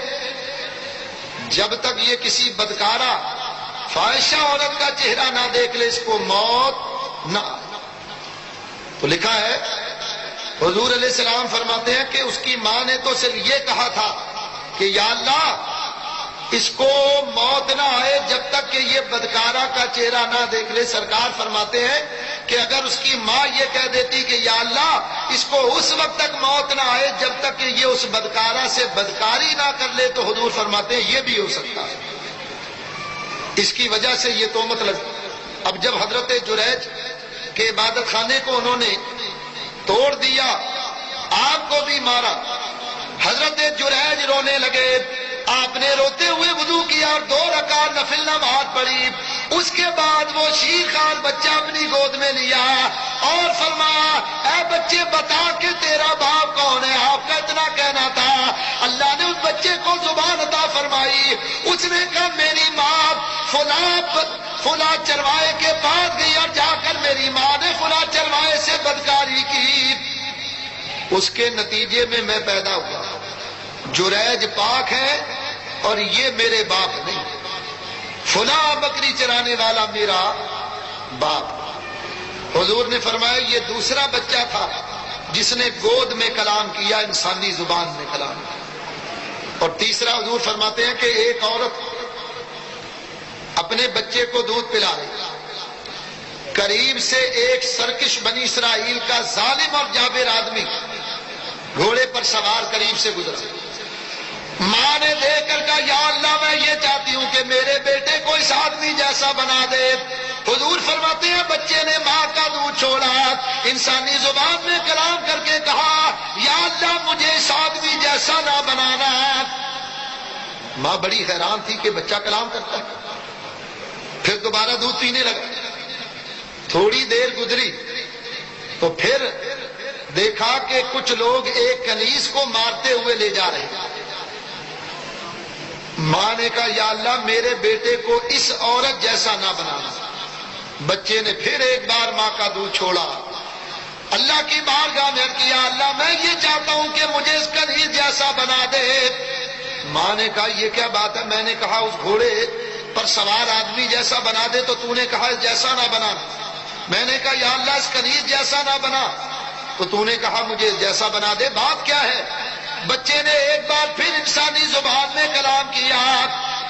جب تک یہ کسی بدکارہ فاحشہ عورت کا چہرہ نہ دیکھ لے اس کو موت نہ آئے۔ تو لکھا ہے حضور علیہ السلام فرماتے ہیں کہ اس کی ماں نے تو صرف یہ کہا تھا کہ یا اللہ اس کو موت نہ آئے جب تک کہ یہ بدکارہ کا چہرہ نہ دیکھ لے۔ سرکار فرماتے ہیں کہ اگر اس کی ماں یہ کہہ دیتی کہ یا اللہ اس کو اس وقت تک موت نہ آئے جب تک کہ یہ اس بدکارہ سے بدکاری نہ کر لے، تو حضور فرماتے ہیں یہ بھی ہو سکتا ہے۔ اس کی وجہ سے یہ تہمت لگی۔ اب جب حضرت جریج کے عبادت خانے کو انہوں نے توڑ دیا، آپ کو بھی مارا، حضرت جریج رونے لگے، آپ نے روتے ہوئے وضو کیا اور 2 رکعت نفل نماز پڑھی، اس کے بعد وہ شیرخوار بچہ اپنی گود میں لیا اور فرمایا اے بچے بتا کہ تیرا باپ کون ہے؟ آپ کا اتنا کہنا تھا، اللہ نے اس بچے کو زبان عطا فرمائی، اس نے کہا میری ماں فلاں چروائے کے پاس گئی اور جا کر میری ماں نے فلاں چروائے سے بدکاری کی، اس کے نتیجے میں میں پیدا ہوا۔ جریج پاک ہے اور یہ میرے باپ نہیں، فلاں بکری چرانے والا میرا باپ۔ حضور نے فرمایا یہ دوسرا بچہ تھا جس نے گود میں کلام کیا، انسانی زبان میں کلام کیا۔ اور تیسرا حضور فرماتے ہیں کہ ایک عورت اپنے بچے کو دودھ پلا رہی، قریب سے ایک سرکش بنی اسرائیل کا ظالم اور جابر آدمی گھوڑے پر سوار قریب سے گزرا، ماں نے دیکھ کر کہا یا اللہ میں یہ چاہتی ہوں کہ میرے بیٹے کو اس آدمی جیسا بنا دے۔ حضور فرماتے ہیں بچے نے ماں کا دودھ چھوڑا، انسانی زبان میں کلام کر کے کہا یا اللہ مجھے اس آدمی جیسا نہ بنانا۔ ماں بڑی حیران تھی کہ بچہ کلام کرتا ہے، پھر دوبارہ دودھ پینے لگا، تھوڑی دیر گزری تو پھر دیکھا کہ کچھ لوگ ایک کنیز کو مارتے ہوئے لے جا رہے ہیں۔ ماں نے کہا یا اللہ میرے بیٹے کو اس عورت جیسا نہ بنانا۔ بچے نے پھر ایک بار ماں کا دودھ چھوڑا، اللہ کی بارگاہ میں کیا اللہ میں یہ چاہتا ہوں کہ مجھے اس کنیز جیسا بنا دے۔ ماں نے کہا یہ کیا بات ہے؟ میں نے کہا اس گھوڑے پر سوار آدمی جیسا بنا دے تو تو نے کہا جیسا نہ بنا۔ میں نے کہا یا اللہ اس کنیز جیسا نہ بنا تو تو نے کہا مجھے جیسا بنا دے، بات کیا ہے؟ بچے نے ایک بار پھر انسانی زبان میں کلام کیا،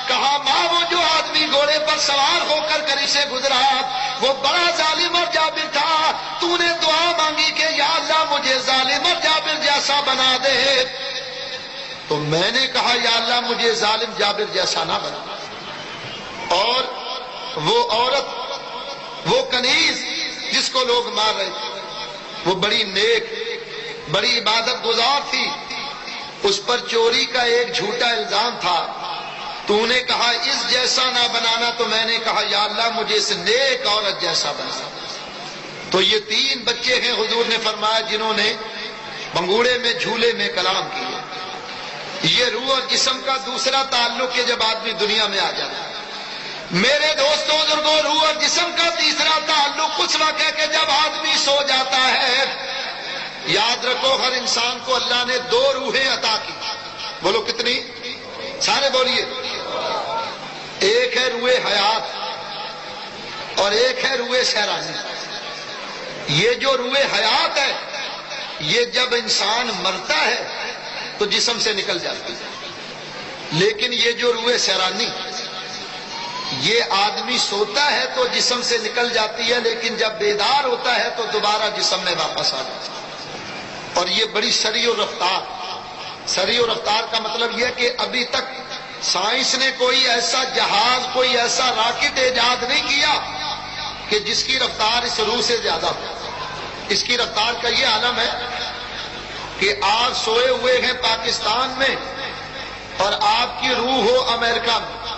کہا ماں وہ جو آدمی گھوڑے پر سوار ہو کر قریب سے گزرا وہ بڑا ظالم اور جابر تھا، تو نے دعا مانگی کہ یا اللہ مجھے ظالم اور جابر جیسا بنا دے، تو میں نے کہا یا اللہ مجھے ظالم جابر جیسا نہ بنا۔ اور وہ عورت، وہ کنیز جس کو لوگ مار رہے تھے، وہ بڑی نیک، بڑی عبادت گزار تھی، اس پر چوری کا ایک جھوٹا الزام تھا، تو نے کہا اس جیسا نہ بنانا، تو میں نے کہا یا اللہ مجھے اس نیک عورت جیسا بنا۔ تو یہ 3 بچے ہیں حضور نے فرمایا جنہوں نے بنگوڑے میں جھولے میں کلام کیا۔ یہ روح اور جسم کا دوسرا تعلق ہے جب آدمی دنیا میں آ جاتا ہے۔ میرے دوستوں بزرگوں، روح اور جسم کا تیسرا تعلق اس وقت ہے کہ جب آدمی سو جاتا ہے۔ یاد رکھو ہر انسان کو اللہ نے 2 روحیں عطا کی، بولو کتنی؟ سارے بولیے۔ ایک ہے روح حیات اور ایک ہے روح سیرانی۔ یہ جو روح حیات ہے یہ جب انسان مرتا ہے تو جسم سے نکل جاتی ہے، لیکن یہ جو روح سیرانی یہ آدمی سوتا ہے تو جسم سے نکل جاتی ہے، لیکن جب بیدار ہوتا ہے تو دوبارہ جسم میں واپس آ جاتی ہے۔ اور یہ بڑی سریع و رفتار، سریع و رفتار کا مطلب یہ کہ ابھی تک سائنس نے کوئی ایسا جہاز، کوئی ایسا راکٹ ایجاد نہیں کیا کہ جس کی رفتار اس روح سے زیادہ ہو۔ اس کی رفتار کا یہ عالم ہے کہ آپ سوئے ہوئے ہیں پاکستان میں اور آپ کی روح ہو امریکہ میں،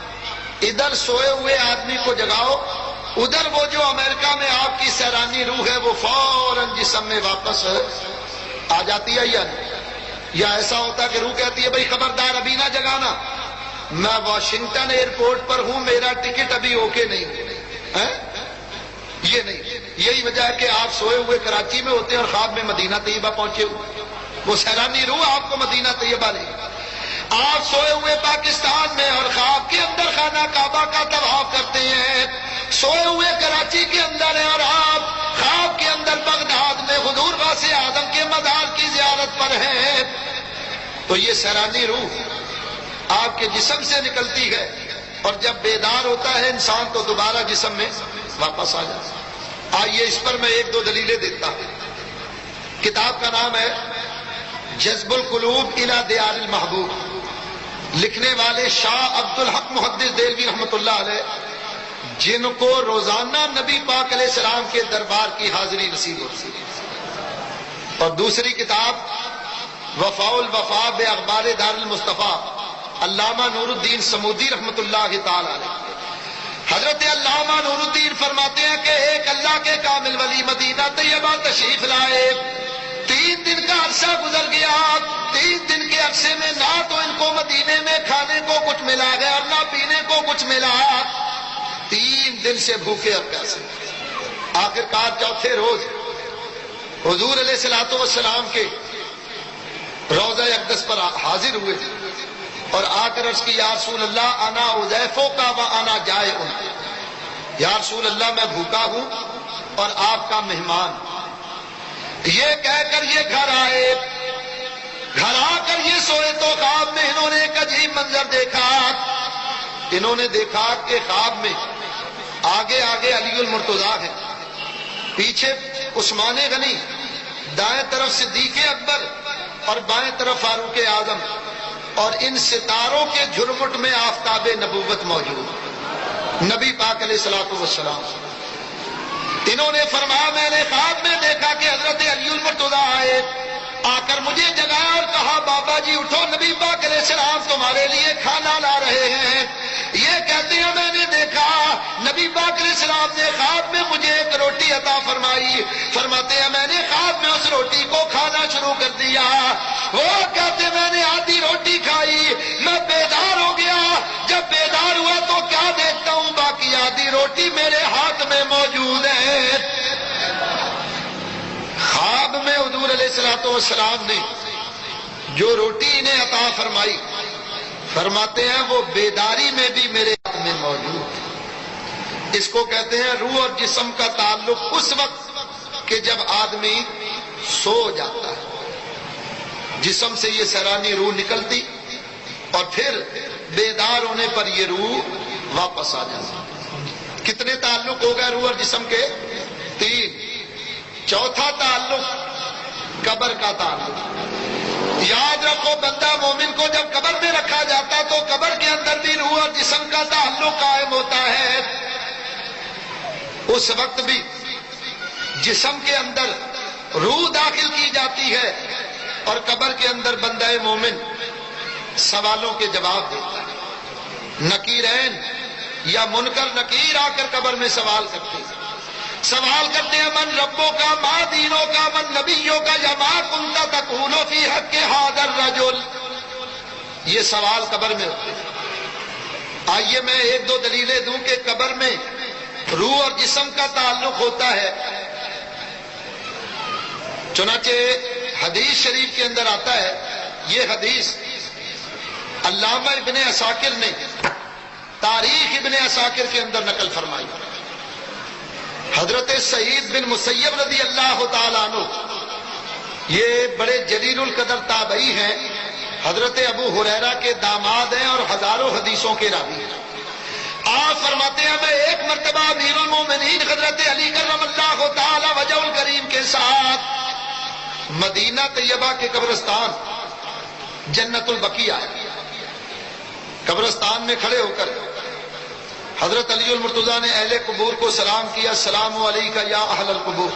ادھر سوئے ہوئے آدمی کو جگاؤ، ادھر وہ جو امریکہ میں آپ کی سیرانی روح ہے وہ فوراً جسم میں واپس آ جاتی ہے یا نہیں؟ یا ایسا ہوتا کہ روح کہتی ہے بھائی خبردار ابھی نہ جگانا، میں واشنگٹن ایئرپورٹ پر ہوں، میرا ٹکٹ ابھی اوکے نہیں ہے؟ یہ نہیں، یہی وجہ ہے کہ آپ سوئے ہوئے کراچی میں ہوتے ہیں اور خواب میں مدینہ طیبہ پہنچے ہوئے، وہ سیلانی روح آپ کو مدینہ طیبہ لے۔ آپ سوئے ہوئے پاکستان میں اور خواب کے اندر خانہ کعبہ کا طواف کرتے ہیں، سوئے ہوئے کراچی کے اندر ہیں اور آپ خواب کے اندر بغداد میں حضور غوث اعظم کے مزار کی زیارت پر ہیں، تو یہ سیرانی روح آپ کے جسم سے نکلتی ہے اور جب بیدار ہوتا ہے انسان تو دوبارہ جسم میں واپس آ جاتا ہے۔ آئیے اس پر میں 1-2 دلیلیں دیتا ہوں۔ کتاب کا نام ہے جذب القلوب الی دیار المحبوب، لکھنے والے شاہ عبد الحق محدث دہلوی رحمۃ اللہ علیہ، جن کو روزانہ نبی پاک علیہ السلام کے دربار کی حاضری نصیب ہوتی ہے۔ اور دوسری کتاب وفاء الوفا باخبار دار المصطفیٰ، علامہ نور الدین سمودی رحمۃ اللہ تعالی علیہ۔ حضرت علامہ نور الدین فرماتے ہیں کہ ایک اللہ کے کامل ولی مدینہ طیبہ تشریف لائے، 3 دن کا عرصہ گزر گیا، 3 دن کے عرصے میں نہ تو ان کو مدینے میں کھانے کو کچھ ملا گیا اور نہ پینے کو کچھ ملا، 3 دن سے بھوکے اور پیاسے۔ آخرکار چوتھے روز حضور علیہ الصلوۃ والسلام کے روضہ اقدس پر حاضر ہوئے اور آ کر عرض کی یا رسول اللہ انا حذیفہ کا و انا جائع، یا رسول اللہ میں بھوکا ہوں اور آپ کا مہمان۔ یہ کہہ کر یہ گھر آئے، گھر آ کر یہ سوئے تو خواب میں انہوں نے ایک عجیب منظر دیکھا۔ انہوں نے دیکھا کہ خواب میں آگے آگے علی المرتضیٰ ہے، پیچھے عثمان غنی، دائیں طرف صدیق اکبر اور بائیں طرف فاروق اعظم، اور ان ستاروں کے جھرمٹ میں آفتاب نبوت موجود، نبی پاک علیہ الصلوۃ والسلام۔ انہوں نے فرمایا میں نے خواب میں دیکھا کہ حضرت علی المرتضیٰ آئے، آ کر مجھے جگایا اور کہا بابا جی اٹھو، نبی پاک علیہ السلام تمہارے لیے کھانا لا رہے ہیں۔ یہ کہتے ہیں میں نے دیکھا نبی پاک علیہ السلام نے خواب میں مجھے ایک روٹی عطا فرمائی. فرماتے ہیں میں نے خواب میں اس روٹی کو کھانا شروع کر دیا. وہ کہتے میں نے آدھی روٹی کھائی, میں بیدار ہو گیا. جب بیدار ہوا تو کیا دیکھتا ہوں باقی آدھی روٹی میرے ہاتھ میں موجود ہے. خواب میں حضور علیہ الصلوۃ والسلام نے جو روٹی انہیں عطا فرمائی, فرماتے ہیں وہ بیداری میں بھی میرے ہاتھ میں موجود ہے. اس کو کہتے ہیں روح اور جسم کا تعلق اس وقت کہ جب آدمی سو جاتا ہے, جسم سے یہ سیرانی روح نکلتی اور پھر بیدار ہونے پر یہ روح واپس آ جاتی. کتنے تعلق ہو گئے روح اور جسم کے؟ 3. چوتھا تعلق قبر کا تعلق. یاد رکھو بندہ مومن کو جب قبر میں رکھا جاتا تو قبر کے اندر بھی روح اور جسم کا تعلق قائم ہوتا ہے. اس وقت بھی جسم کے اندر روح داخل کی جاتی ہے اور قبر کے اندر بندہ مومن سوالوں کے جواب دیتا ہے. نکیرین یا منکر نکیر آ کر قبر میں سوال کرتے ہیں. سوال کرتے ہیں من ربوں کا, ما دینوں کا, من نبیوں کا, یا ما کنتا تقول فی حق ھذا الرجل. یہ سوال قبر میں ہوتے ہیں. آئیے میں 1-2 دلیلیں دوں کہ قبر میں روح اور جسم کا تعلق ہوتا ہے. چنانچہ حدیث شریف کے اندر آتا ہے, یہ حدیث علامہ ابن عساکر نے تاریخ ابن عساکر کے اندر نقل فرمائی. حضرت سعید بن مسیب رضی اللہ تعالیٰ عنہ یہ بڑے جلیل القدر تابعی ہیں, حضرت ابو ہریرہ کے داماد ہیں اور ہزاروں حدیثوں کے راوی ہیں. آپ فرماتے ہیں میں ایک مرتبہ امیر المومنین حضرت علی کرم اللہ تعالی وجہ الکریم کے ساتھ مدینہ طیبہ کے قبرستان جنت البقیع آئے. قبرستان میں کھڑے ہو کر حضرت علی المرتضیٰ نے اہل قبور کو سلام کیا, السلام علیکم یا اہل القبور.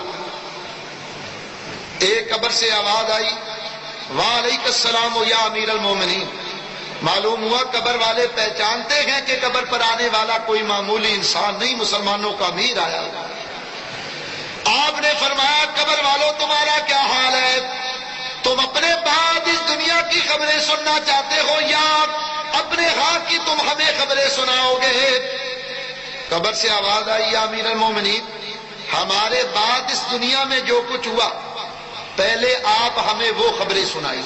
ایک قبر سے آواز آئی وعلیکم السلام یا امیر المومنین. معلوم ہوا قبر والے پہچانتے ہیں کہ قبر پر آنے والا کوئی معمولی انسان نہیں, مسلمانوں کا امیر آیا. آپ نے فرمایا قبر والوں تمہارا کیا حال ہے؟ تم اپنے بعد اس دنیا کی خبریں سننا چاہتے ہو یا اپنے ہاں کی تم ہمیں خبریں سناؤ گے؟ قبر سے آواز آئی یا امیر المومنین, ہمارے بعد اس دنیا میں جو کچھ ہوا پہلے آپ ہمیں وہ خبریں سنائی.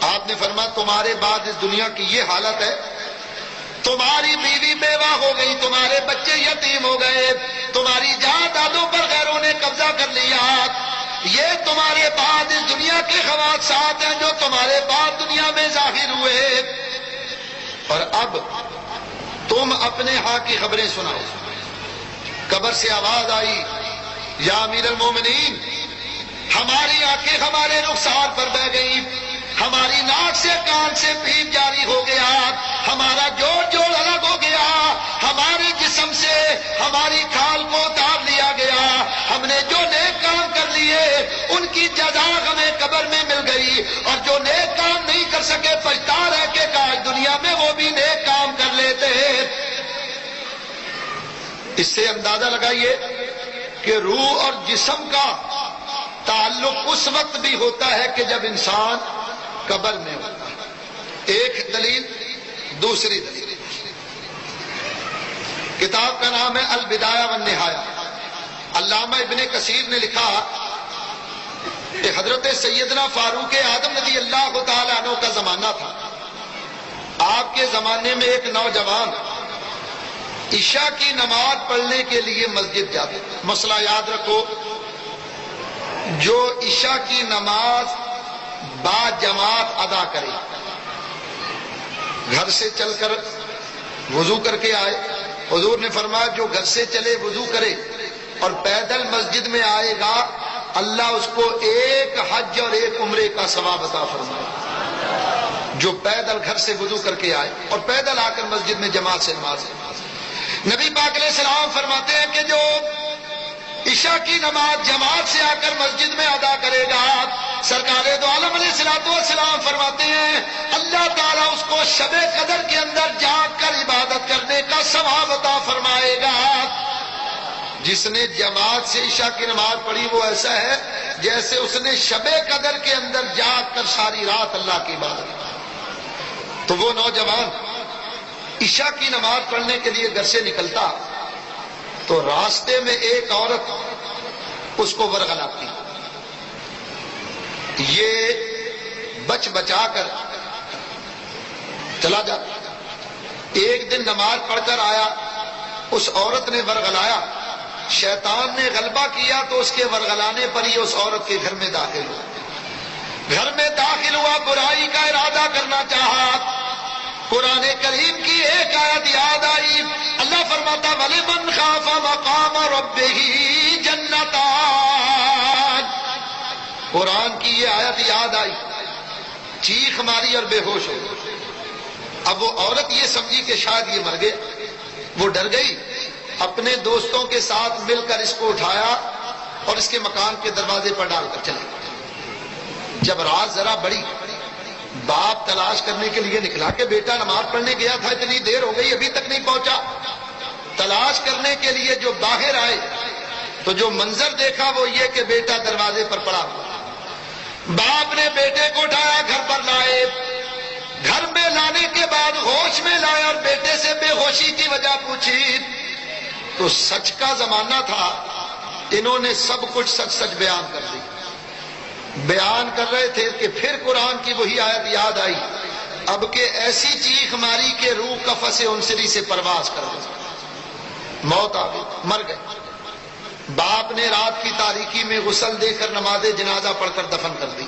آپ نے فرمایا تمہارے بعد اس دنیا کی یہ حالت ہے, تمہاری بیوی بیوہ ہو گئی, تمہارے بچے یتیم ہو گئے, تمہاری جائیدادوں پر غیروں نے قبضہ کر لیا. یہ تمہارے بعد اس دنیا کے خواصات ہیں جو تمہارے بعد دنیا میں ظاہر ہوئے, اور اب تم اپنے ہاں کی خبریں سناؤ. قبر سے آواز آئی یا امیر المومنین, ہماری آنکھیں ہمارے رخسار پر بہ گئی, ہماری ناک سے کان سے پیپ جاری ہو گیا, ہمارا جوڑ الگ ہو گیا, ہمارے جسم سے ہماری کھال کو اتار لیا گیا, ہم نے جو نیک کام کر لیے ان کی جزا ہمیں قبر میں مل گئی, اور جو نیک کام نہیں کر سکے پچھتا رہ کے کاش دنیا میں وہ بھی نیک کام کر لیتے. اس سے اندازہ لگائیے کہ روح اور جسم کا تعلق اس وقت بھی ہوتا ہے کہ جب انسان قبر میں ہوتا ہے. ایک دلیل. دوسری دلیل, کتاب کا نام ہے البدایہ والنہایہ. علامہ ابن کثیر نے لکھا کہ حضرت سیدنا فاروق اعظم رضی اللہ تعالی عنہ کا زمانہ تھا. آپ کے زمانے میں ایک نوجوان عشاء کی نماز پڑھنے کے لیے مسجد جاتے تھے. مسئلہ یاد رکھو, جو عشاء کی نماز با جماعت ادا کرے, گھر سے چل کر وضو کر کے آئے, حضور نے فرمایا جو گھر سے چلے وضو کرے اور پیدل مسجد میں آئے گا اللہ اس کو ایک حج اور ایک عمرے کا ثواب عطا فرمائے. جو پیدل گھر سے وضو کر کے آئے اور پیدل آ کر مسجد میں جماعت سے نماز. نبی پاک علیہ السلام فرماتے ہیں کہ جو عشاء کی نماز جماعت سے آ کر مسجد میں ادا کرے گا, سرکار دو عالم علیہ الصلوۃ والسلام السلام فرماتے ہیں اللہ تعالیٰ اس کو شب قدر کے اندر جاگ کر عبادت کرنے کا ثواب عطا فرمائے گا۔ جس نے جماعت سے عشاء کی نماز پڑھی وہ ایسا ہے جیسے اس نے شب قدر کے اندر جاگ کر ساری رات اللہ کی عبادت کی۔ تو وہ نوجوان عشاء کی نماز پڑھنے کے لیے گھر سے نکلتا تو راستے میں ایک عورت اس کو ورغلاتی، یہ بچ بچا کر چلا جاتا۔ ایک دن نماز پڑھ کر آیا، اس عورت نے ورغلایا، شیطان نے غلبہ کیا تو اس کے ورغلانے پر ہی اس عورت کے گھر میں داخل ہوا۔ گھر میں داخل ہوا، برائی کا ارادہ کرنا چاہا، قرآن کریم کی ایک آیت یاد آئی، اللہ فرماتا وَلِمَنْ خَافَ مَقَامَ رَبِّهِ جَنَّتَانِ، قرآن کی یہ آیت یاد آئی، چیخ ماری اور بے ہوش ہو۔ اب وہ عورت یہ سمجھی کہ شاید یہ مر گیا، وہ ڈر گئی، اپنے دوستوں کے ساتھ مل کر اس کو اٹھایا اور اس کے مکان کے دروازے پر ڈال کر چلے۔ جب رات ذرا بڑی، باپ تلاش کرنے کے لیے نکلا کہ بیٹا نماز پڑھنے گیا تھا، اتنی دیر ہو گئی ابھی تک نہیں پہنچا۔ تلاش کرنے کے لیے جو باہر آئے تو جو منظر دیکھا وہ یہ کہ بیٹا دروازے پر پڑا ہوا۔ باپ نے بیٹے کو اٹھایا، گھر پر لائے، گھر میں لانے کے بعد ہوش میں لائے اور بیٹے سے بے ہوشی کی وجہ پوچھی تو سچ کا زمانہ تھا، انہوں نے سب کچھ سچ سچ بیان کر دی۔ بیان کر رہے تھے کہ پھر قرآن کی وہی آیت یاد آئی، اب کہ ایسی چیخ ماری کہ روح قفس انصری سے پرواز کر گئی، موت آ گئی، مر گئے۔ باپ نے رات کی تاریکی میں غسل دے کر نماز جنازہ پڑھ کر دفن کر دی۔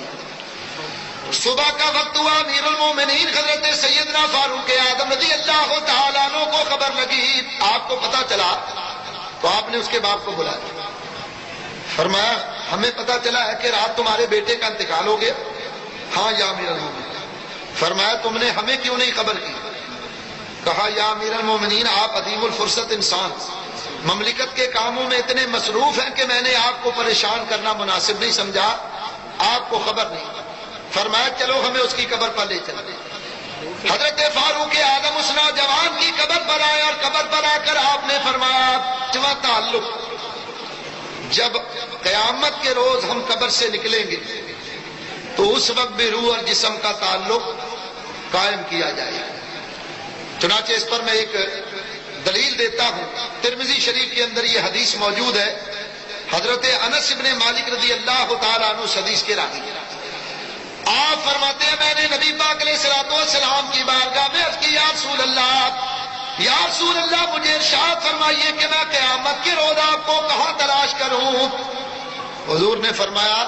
صبح کا وقت ہوا، امیر المومنین حضرت سیدنا فاروق اعظم رضی اللہ تعالیٰ عنہ کو خبر لگی، آپ کو پتا چلا تو آپ نے اس کے باپ کو بلایا، فرمایا ہمیں پتا چلا ہے کہ رات تمہارے بیٹے کا انتقال ہو گیا۔ ہاں یا امیر المومنین۔ فرمایا تم نے ہمیں کیوں نہیں خبر کی؟ کہا یا امیر المومنین آپ عدیم الفرصت انسان، مملکت کے کاموں میں اتنے مصروف ہیں کہ میں نے آپ کو پریشان کرنا مناسب نہیں سمجھا، آپ کو خبر نہیں۔ فرمایا چلو ہمیں اس کی قبر پر لے چلے۔ حضرت فاروق اعظم اس نوجوان کی قبر پر آئے اور قبر پر آ کر آپ نے فرمایا جمع تعلق، جب قیامت کے روز ہم قبر سے نکلیں گے تو اس وقت بھی روح اور جسم کا تعلق قائم کیا جائے گا۔ چنانچہ اس پر میں ایک دلیل دیتا ہوں، ترمذی شریف کے اندر یہ حدیث موجود ہے، حضرت انس بن مالک رضی اللہ تعالیٰ عنہ اس حدیث کے راوی، آپ فرماتے ہیں میں نے نبی پاک علیہ الصلوۃ والسلام کی بارگاہ میں عرض کی یا رسول اللہ مجھے ارشاد فرمائیے کہ میں قیامت کے روز آپ کو کہاں تلاش کروں؟ حضور نے فرمایا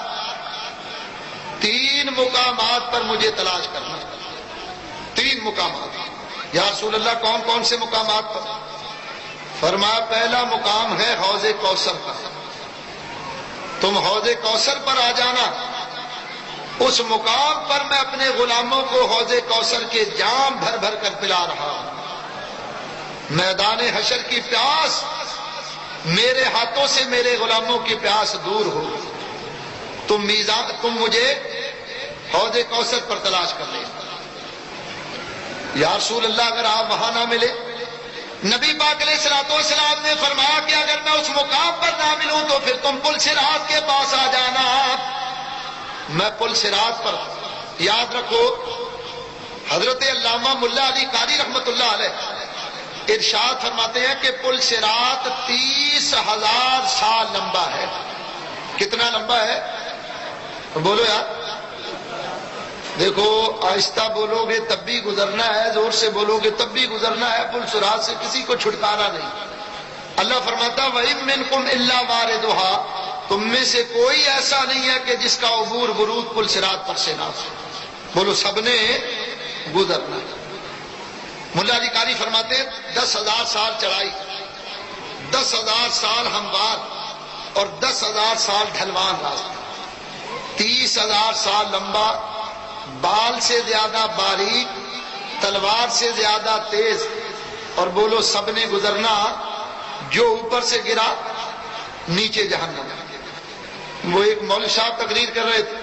3 مقامات پر مجھے تلاش کرنا۔ 3 مقامات۔ یا رسول اللہ کون کون سے مقامات پر؟ فرمایا پہلا مقام ہے حوض کوثر پر، تم حوض کوثر پر آ جانا، اس مقام پر میں اپنے غلاموں کو حوض کوثر کے جام بھر بھر کر پلا رہا ہوں۔ میدان حشر کی پیاس میرے ہاتھوں سے میرے غلاموں کی پیاس دور ہو، تم مجھے حوض کوثر پر تلاش کر لیں۔ یا رسول اللہ اگر آپ وہاں نہ ملے، نبی پاک علیہ الصلوۃ والسلام نے فرمایا کہ اگر میں اس مقام پر نہ ملوں تو پھر تم پل صراط کے پاس آ جانا۔ میں پل صراط پر، یاد رکھو حضرت علامہ ملا علی قاری رحمت اللہ علیہ ارشاد فرماتے ہیں کہ پل صراط 30,000 سال لمبا ہے۔ کتنا لمبا ہے بولو یار، دیکھو آہستہ بولو گے تب بھی گزرنا ہے، زور سے بولو گے تب بھی گزرنا ہے، پل صراط سے کسی کو چھٹکارا نہیں۔ اللہ فرماتا وَإِن مِّنكُمْ إِلَّا وَارِدُهَا، تم میں سے کوئی ایسا نہیں ہے کہ جس کا عبور ورود پل صراط پر سے نہ ہو، بولو سب نے گزرنا ہے۔ ملا علی قاری فرماتے ہیں 10,000 سال چڑھائی، 10,000 سال ہموار اور 10,000 سال ڈھلوان راستہ، 30,000 سال لمبا، بال سے زیادہ باریک، تلوار سے زیادہ تیز، اور بولو سب نے گزرنا، جو اوپر سے گرا نیچے جہنم۔ وہ ایک مولوی صاحب تقریر کر رہے تھے،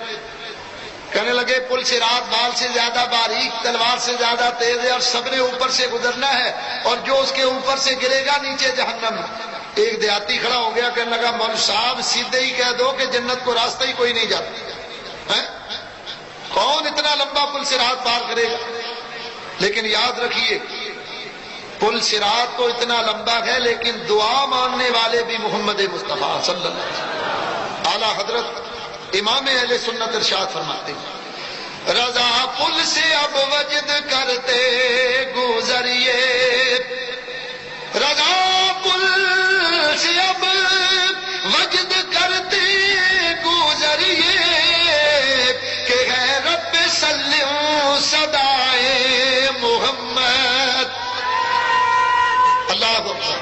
کہنے لگے پل صراط بال سے زیادہ باریک، تلوار سے زیادہ تیز ہے، اور سب نے اوپر سے گزرنا ہے، اور جو اس کے اوپر سے گرے گا نیچے جہنم۔ ایک دیہاتی کھڑا ہو گیا، کہنے لگا مولوی صاحب سیدھے ہی کہہ دو کہ جنت کو راستہ ہی کوئی نہیں جاتا ہے، کون اتنا لمبا پل صراط پار کرے گا؟ لیکن یاد رکھیے پل صراط تو اتنا لمبا ہے، لیکن دعا ماننے والے بھی محمد مصطفیٰ صلی اللہ علیہ وسلم۔ اعلیٰ حضرت امام اہل سنت ارشاد فرماتے ہیں رضا پل سے اب وجد کرتے گزریے، رضا پل سے اب وجد کرتے گزریے، کہ ہے رب سلم صدائے محمد۔ اللہ اکبر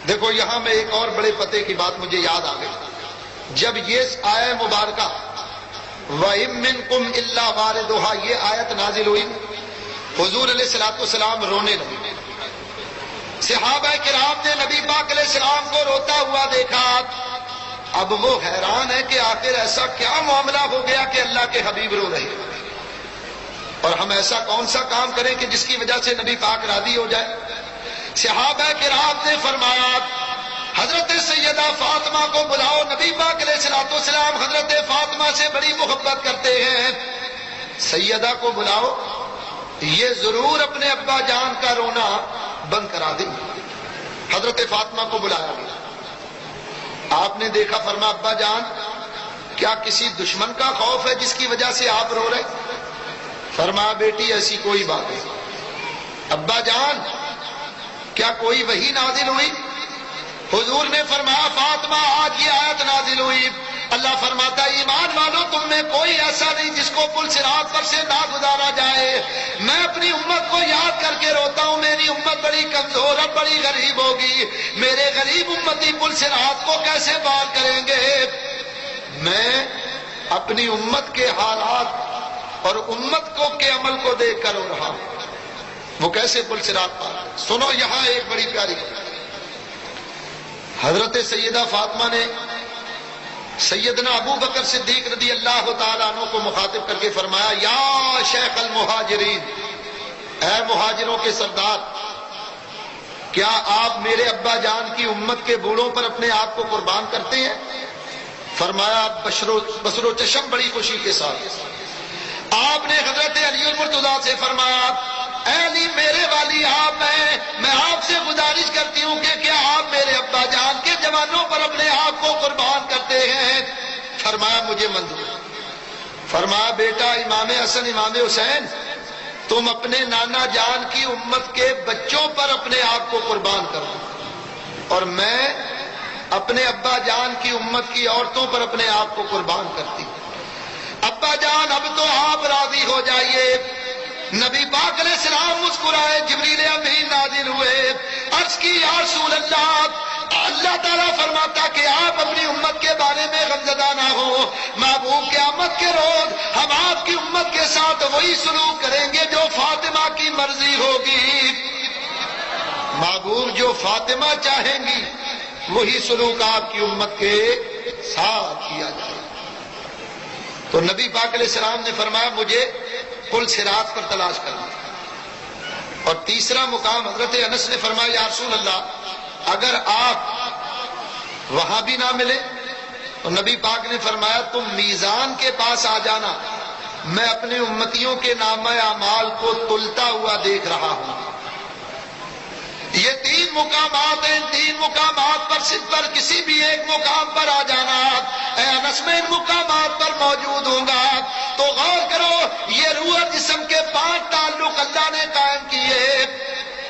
دیکھو یہاں میں ایک اور بڑے پتے کی بات مجھے یاد آ گئی۔ جب یہ آیت مبارکہ وَإِن مِّنكُمْ إِلَّا وَارِدُهَا یہ آیت نازل ہوئی، حضور علیہ الصلوۃ والسلام رونے لگے۔ صحابہ کرام نے نبی پاک علیہ السلام کو روتا ہوا دیکھا، اب وہ حیران ہے کہ آخر ایسا کیا معاملہ ہو گیا کہ اللہ کے حبیب رو رہے ہیں، اور ہم ایسا کون سا کام کریں کہ جس کی وجہ سے نبی پاک راضی ہو جائے۔ صحابہ کرام نے فرمایا حضرت سیدہ فاطمہ کو بلاؤ، نبی پاک علیہ الصلوۃ والسلام حضرت فاطمہ سے بڑی محبت کرتے ہیں، سیدہ کو بلاؤ، یہ ضرور اپنے ابا جان کا رونا بند کرا دیں۔ حضرت فاطمہ کو بلایا گیا، آپ نے دیکھا، فرمایا ابا جان کیا کسی دشمن کا خوف ہے جس کی وجہ سے آپ رو رہے؟ فرمایا بیٹی ایسی کوئی بات نہیں۔ ابا جان کیا کوئی وحی نازل ہوئی؟ حضور نے فرمایا فاطمہ آج یہ آیت نازل ہوئی، اللہ فرماتا ہے ایمان والو تم میں کوئی ایسا نہیں جس کو پل صراط پر سے نہ گزارا جائے۔ میں اپنی امت کو یاد کر کے روتا ہوں، میری امت بڑی کمزور اور بڑی غریب ہوگی، میرے غریب امتی پل صراط کو کیسے پار کریں گے؟ میں اپنی امت کے حالات اور امت کو کے عمل کو دیکھ کر رو رہا ہوں، وہ کیسے پل صراط پار کریں؟ سنو یہاں ایک بڑی پیاری حضرت سیدہ فاطمہ نے سیدنا ابو بکر صدیق رضی اللہ تعالیٰ عنہ کو مخاطب کر کے فرمایا یا شیخ المہاجرین، اے مہاجروں کے سردار، کیا آپ میرے ابا جان کی امت کے بوڑھوں پر اپنے آپ کو قربان کرتے ہیں؟ فرمایا بصر و چشم بڑی خوشی کے ساتھ۔ آپ نے حضرت علی المرتضیٰ سے فرمایا اے علی میرے والی آپ ہیں، میں آپ سے گزارش کرتی ہوں کہ کیا آپ میرے ابا جان کے جوانوں پر اپنے آپ کو قربان کرتے ہیں؟ فرمایا مجھے منظور۔ فرمایا بیٹا امام حسن امام حسین تم اپنے نانا جان کی امت کے بچوں پر اپنے آپ کو قربان کرو، اور میں اپنے ابا جان کی امت کی عورتوں پر اپنے آپ کو قربان کرتی ہوں۔ ابا جان اب تو آپ راضی ہو جائیے۔ نبی پاک علیہ السلام مسکرائے، جبریل امین نازل ہوئے، عرض کی یا رسول اللہ، اللہ تعالیٰ فرماتا کہ آپ اپنی امت کے بارے میں غمزدہ نہ ہو، محبوب قیامت کے روز ہم آپ کی امت کے ساتھ وہی سلوک کریں گے جو فاطمہ کی مرضی ہوگی۔ محبوب جو فاطمہ چاہیں گی وہی سلوک آپ کی امت کے ساتھ کیا جائے۔ تو نبی پاک علیہ السلام نے فرمایا مجھے پل صراط پر تلاش کرنا۔ اور تیسرا مقام حضرت انس نے فرمایا یا رسول اللہ اگر آپ وہاں بھی نہ ملے تو نبی پاک نے فرمایا تم میزان کے پاس آ جانا، میں اپنے امتیوں کے نامہ اعمال کو تلتا ہوا دیکھ رہا ہوں۔ یہ تین مقامات ہیں، تین مقامات پر صرف پر کسی بھی ایک مقام پر آ جانا، اے انس میں ان مقامات پر موجود ہوں گا۔ تو غور کرو یہ روح اور جسم کے 5 تعلق اللہ نے قائم کیے،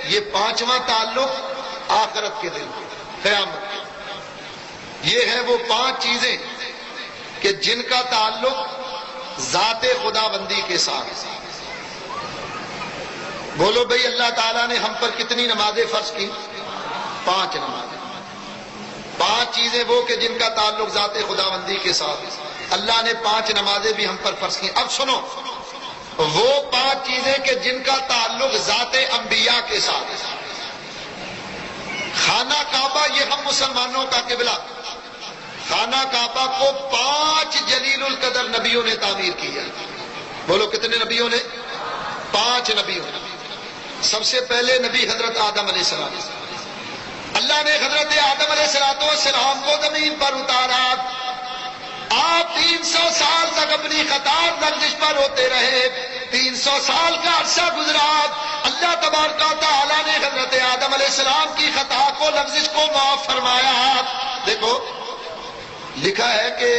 یہ 5واں تعلق آخرت کے دن قیامت کے، یہ ہے وہ 5 چیزیں کہ جن کا تعلق ذات خدا بندی کے ساتھ۔ بولو بھئی اللہ تعالیٰ نے ہم پر کتنی نمازیں فرض کی؟ 5 نمازیں۔ 5 چیزیں وہ کہ جن کا تعلق ذات خدا بندی کے ساتھ، اللہ نے 5 نمازیں بھی ہم پر فرض کی۔ اب سنو وہ 5 چیزیں کہ جن کا تعلق ذات انبیاء کے ساتھ، خانہ کعبہ یہ ہم مسلمانوں کا قبلہ، خانہ کعبہ کو 5 جلیل القدر نبیوں نے تعمیر کیا. بولو کتنے نبیوں نے؟ 5 نبیوں نے. سب سے پہلے نبی حضرت آدم علیہ السلام. اللہ نے حضرت آدم علیہ السلام کو زمین پر اتارا. آپ 300 سال تک اپنی خطا لغزش پر ہوتے رہے. 300 سال کا عرصہ گزرا. اللہ تبارک و تعالیٰ نے حضرت آدم علیہ السلام کی خطا کو لغزش کو معاف فرمایا. دیکھو لکھا ہے کہ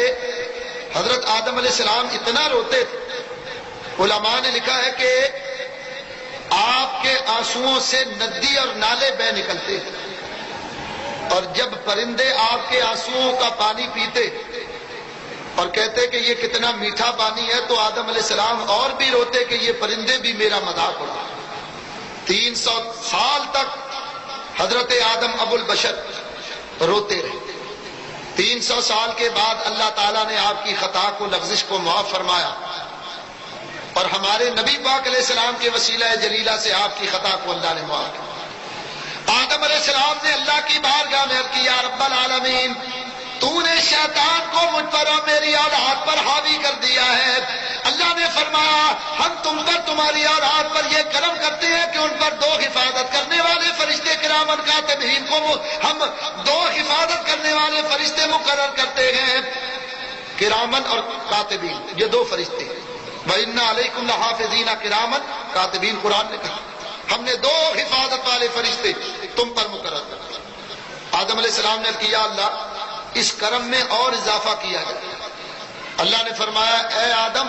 حضرت آدم علیہ السلام اتنا روتے تھے، علماء نے لکھا ہے کہ آپ کے آنسوؤں سے ندی اور نالے بہ نکلتے تھے، اور جب پرندے آپ کے آنسوؤں کا پانی پیتے اور کہتے کہ یہ کتنا میٹھا پانی ہے، تو آدم علیہ السلام اور بھی روتے کہ یہ پرندے بھی میرا مذاق اڑا. 300 سال تک حضرت آدم ابو البشر روتے رہے. 300 سال کے بعد اللہ تعالیٰ نے آپ کی خطا کو لغزش کو معاف فرمایا، اور ہمارے نبی پاک علیہ السلام کے وسیلہ جلیلہ سے آپ کی خطا کو اللہ نے معاف کیا. آدم علیہ السلام نے اللہ کی بارگاہ میں عرض کیا، رب العالمین تو نے شیطان کو مجھ پر اور میری اولاد پر حاوی کر دیا ہے. اللہ نے فرمایا ہم تم پر تمہاری اولاد پر یہ کرم کرتے ہیں کہ ان پر 2 حفاظت کرنے والے فرشتے کرامن کاتبین کو ہم 2 حفاظت کرنے والے فرشتے مقرر کرتے ہیں. کرامن اور کاتبین یہ 2 فرشتے. وَإِنَّ عَلَيْكُمْ لَحَافِظِينَ كِرَامًا کاتبین قرآن نے کہا ہم نے 2 حفاظت والے فرشتے تم پر مقرر کر. آدم علیہ السلام نے کیا اللہ اس کرم میں اور اضافہ کیا جائے. اللہ نے فرمایا اے آدم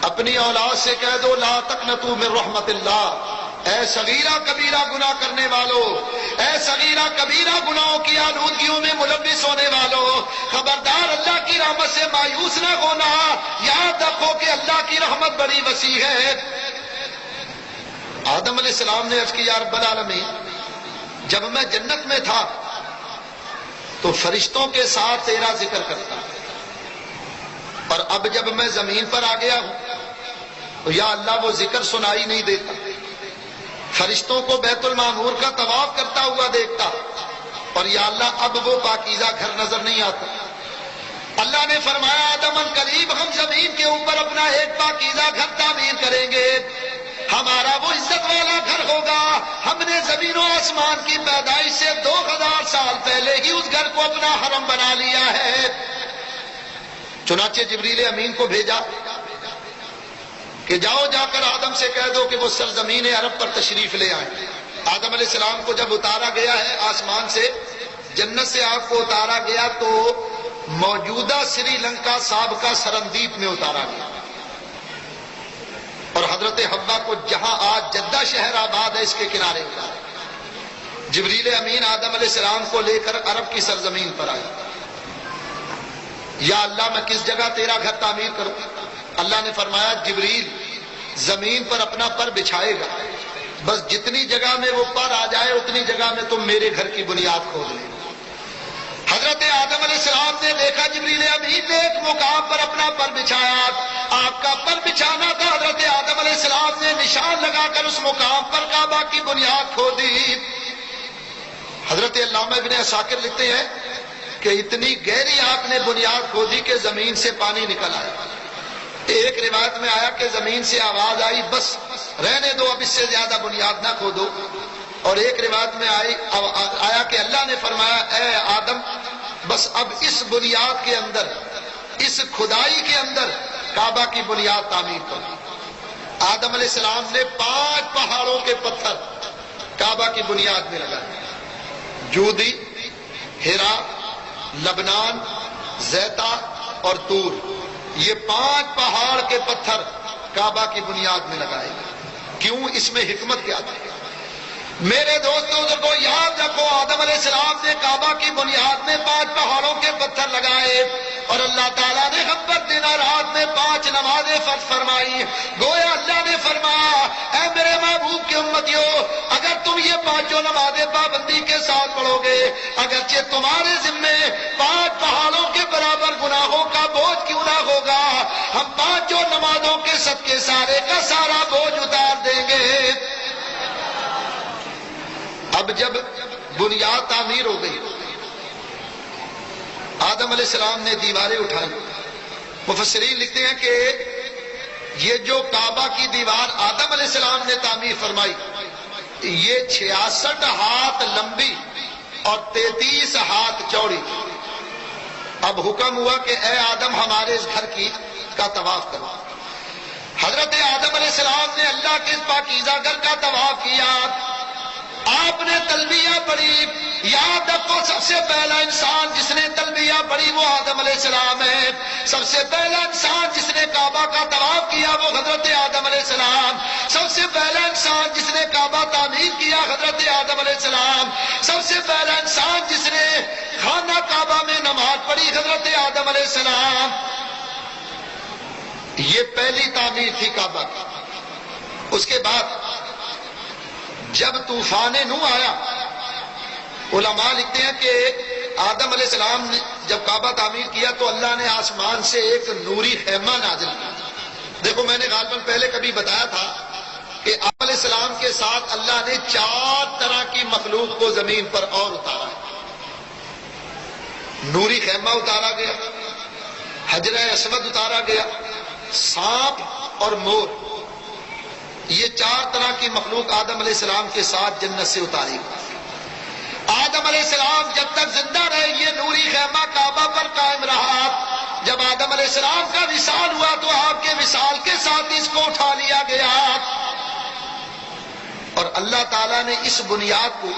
اپنی اولاد سے کہہ دو لا تقنطوا من رحمت اللہ. اے صغیرہ کبیرہ گناہ کرنے والوں، اے صغیرہ کبیرہ گناہوں کی آلودگیوں میں ملوث ہونے والوں، خبردار اللہ کی رحمت سے مایوس نہ ہونا. یاد رکھو کہ اللہ کی رحمت بڑی وسیع ہے. آدم علیہ السلام نے عرض کیا رب العالمین جب میں جنت میں تھا تو فرشتوں کے ساتھ تیرا ذکر کرتا، اور اب جب میں زمین پر آ گیا ہوں تو یا اللہ وہ ذکر سنائی نہیں دیتا. فرشتوں کو بیت المعمور کا طواف کرتا ہوا دیکھتا، اور یا اللہ اب وہ پاکیزہ گھر نظر نہیں آتا. اللہ نے فرمایا آدم ان قریب ہم زمین کے اوپر اپنا ایک پاکیزہ گھر تعمیر کریں گے، ہمارا وہ عزت والا گھر ہوگا. ہم نے زمین و آسمان کی پیدائش سے 2000 سال پہلے ہی اس گھر کو اپنا حرم بنا لیا ہے. چنانچہ جبریل امین کو بھیجا کہ جاؤ جا کر آدم سے کہہ دو کہ وہ سرزمین عرب پر تشریف لے آئیں. آدم علیہ السلام کو جب اتارا گیا ہے آسمان سے، جنت سے آپ کو اتارا گیا تو موجودہ سری لنکا سابقہ سرندیپ میں اتارا گیا، اور حضرت حوا کو جہاں آج جدہ شہر آباد ہے اس کے کنارے اتارا. جبریل امین آدم علیہ السلام کو لے کر عرب کی سرزمین پر آیا. یا اللہ میں کس جگہ تیرا گھر تعمیر کروں؟ اللہ نے فرمایا جبریل زمین پر اپنا پر بچھائے گا، بس جتنی جگہ میں وہ پر آ جائے اتنی جگہ میں تم میرے گھر کی بنیاد کھود لے. حضرت آدم علیہ السلام نے دیکھا جبریل امین نے ایک مقام پر اپنا پر بچھایا. آپ کا پر بچھانا تھا. حضرت آدم علیہ السلام نے نشان لگا کر اس مقام پر کعبہ کی بنیاد کھودی. حضرت علامہ ابن عساکر لکھتے ہیں کہ اتنی گہری آپ نے بنیاد کھودی کہ زمین سے پانی نکل آیا. ایک روایت میں آیا کہ زمین سے آواز آئی بس رہنے دو اب اس سے زیادہ بنیاد نہ کھودو. اور ایک روایت میں آیا کہ اللہ نے فرمایا اے آدم بس اب اس بنیاد کے اندر، اس کھدائی کے اندر کعبہ کی بنیاد تعمیر کرو. آدم علیہ السلام نے 5 پہاڑوں کے پتھر کعبہ کی بنیاد میں لگائے. جودی، ہیرا، لبنان، زیتا اور طور، یہ 5 پہاڑ کے پتھر کعبہ کی بنیاد میں لگائے. کیوں؟ اس میں حکمت کیا تھی؟ میرے دوستوں کو یاد رکھو آدم علیہ السلام نے کعبہ کی بنیاد میں 5 پہاڑوں کے پتھر لگائے، اور اللہ تعالیٰ نے ہم پر دن اور رات میں 5 نمازیں فرض فرمائی. گویا اللہ نے فرمایا اے میرے محبوب کی امتیوں اگر تم یہ 5 نمازیں پابندی کے ساتھ پڑھو گے، اگرچہ تمہارے ذمے 5 پہاڑوں کے برابر گناہوں کا بوجھ کیوں نہ ہوگا، ہم 5 نمازوں کے صدقے سارے کا سارا بوجھ اتار دیں گے. اب جب بنیاد تعمیر ہو گئی، آدم علیہ السلام نے دیواریں اٹھائی. مفسرین لکھتے ہیں کہ یہ جو کعبہ کی دیوار آدم علیہ السلام نے تعمیر فرمائی، یہ 66 ہاتھ لمبی اور 33 ہاتھ چوڑی. اب حکم ہوا کہ اے آدم ہمارے اس گھر کا طواف کرو. حضرت آدم علیہ السلام نے اللہ کے پاکیزہ گھر کا طواف کیا. آپ نے تلبیہ پڑھی. یاد رکھو سب سے پہلا انسان جس نے تلبیہ پڑھی وہ آدم علیہ السلام ہے. سب سے پہلا انسان جس نے کعبہ کا طواف کیا وہ حضرت آدم علیہ السلام. سب سے پہلا انسان جس نے کعبہ تعمیر کیا حضرت آدم علیہ السلام. سب سے پہلا انسان جس نے خانہ کعبہ میں نماز پڑھی حضرت آدم علیہ السلام. یہ پہلی تعمیر تھی کعبہ کی. اس کے بعد جب طوفان نوح آیا، علماء لکھتے ہیں کہ آدم علیہ السلام نے جب کعبہ تعمیر کیا تو اللہ نے آسمان سے ایک نوری خیمہ نازل کیا. دیکھو میں نے غالباً پہلے کبھی بتایا تھا کہ آدم علیہ السلام کے ساتھ اللہ نے 4 طرح کی مخلوق کو زمین پر اور اتارا. نوری خیمہ اتارا گیا، حجر اسود اتارا گیا، سانپ اور مور. یہ 4 طرح کی مخلوق آدم علیہ السلام کے ساتھ جنت سے اتاری. آدم علیہ السلام جب تک زندہ رہے یہ نوری خیمہ کعبہ پر قائم رہا. جب آدم علیہ السلام کا وصال ہوا تو آپ کے وصال کے ساتھ اس کو اٹھا لیا گیا اور اللہ تعالیٰ نے اس بنیاد کو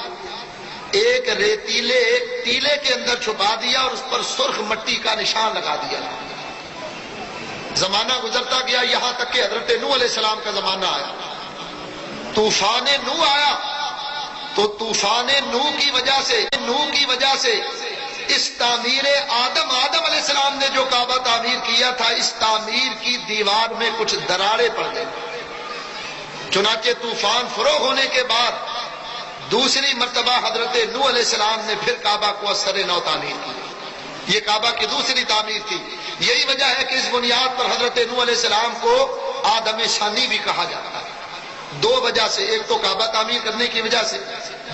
ایک ریتیلے ٹیلے کے اندر چھپا دیا اور اس پر سرخ مٹی کا نشان لگا دیا. زمانہ گزرتا گیا یہاں تک کہ حضرت نوح علیہ السلام کا زمانہ آیا. طوفان نوح آیا تو طوفان نوح کی وجہ سے اس تعمیر آدم علیہ السلام نے جو کعبہ تعمیر کیا تھا اس تعمیر کی دیوار میں کچھ دراڑیں پڑ گئی. چنانچہ طوفان فروغ ہونے کے بعد دوسری مرتبہ حضرت نوح علیہ السلام نے پھر کعبہ کو از سر نو تعمیر کی. یہ کعبہ کی دوسری تعمیر تھی. یہی وجہ ہے کہ اس بنیاد پر حضرت نوح علیہ السلام کو آدم ثانی بھی کہا جاتا ہے. 2 وجہ سے، ایک تو کعبہ تعمیر کرنے کی وجہ سے،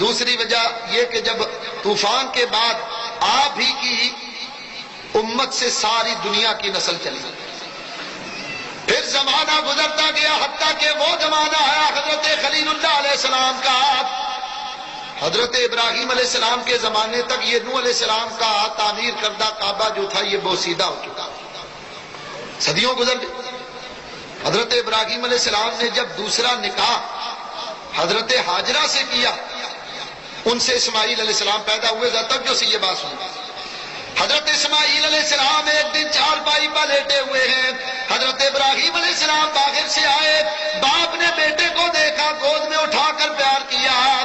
دوسری وجہ یہ کہ جب طوفان کے بعد آپ ہی کی امت سے ساری دنیا کی نسل چلی. پھر زمانہ گزرتا گیا حتیٰ کہ وہ زمانہ آیا حضرت خلیل اللہ علیہ السلام کا. حضرت ابراہیم علیہ السلام کے زمانے تک یہ نوح علیہ السلام کا تعمیر کردہ کعبہ جو تھا یہ بوسیدہ ہو چکا. صدیوں گزر گئی. حضرت ابراہیم علیہ السلام نے جب دوسرا نکاح حضرت ہاجرہ سے کیا، ان سے اسماعیل علیہ السلام پیدا ہوئے. تک جو سے یہ بات سنی. حضرت اسماعیل علیہ السلام ایک دن چارپائی پر لیٹے ہوئے ہیں. حضرت ابراہیم علیہ السلام باہر سے آئے. باپ نے بیٹے کو دیکھا، گود میں اٹھا کر پیار کیا.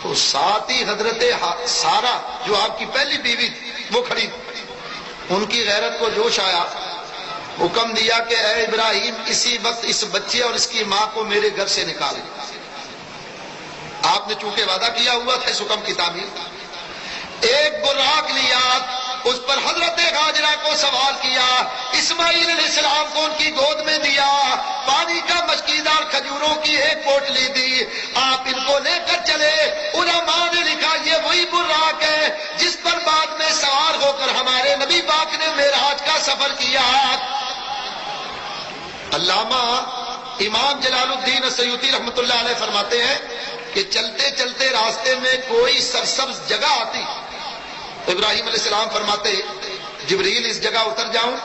تو ساتھ ہی حضرت سارہ جو آپ کی پہلی بیوی تھی وہ کھڑی تھی. ان کی غیرت کو جوش آیا. حکم دیا کہ اے ابراہیم اسی وقت اس بچے اور اس کی ماں کو میرے گھر سے نکالیں. آپ نے چونکہ وعدہ کیا ہوا تھا اس حکم کی تعمیر. ایک براق لیا، اس پر حضرت ہاجرہ کو سوار کیا، اسماعیل علیہ السلام کو ان کی گود میں دیا، پانی کا مشکیدار کھجوروں کی ایک پوٹلی دی. آپ ان کو لے کر چلے. علماء نے لکھا یہ وہی براق ہے جس پر بعد میں سوار ہو کر ہمارے نبی پاک نے معراج کا سفر کیا. علامہ امام جلال الدین السیوطی رحمۃ اللہ علیہ فرماتے ہیں کہ چلتے چلتے راستے میں کوئی سرسبز جگہ آتی. ابراہیم علیہ السلام فرماتے جبریل اس جگہ اتر جاؤں؟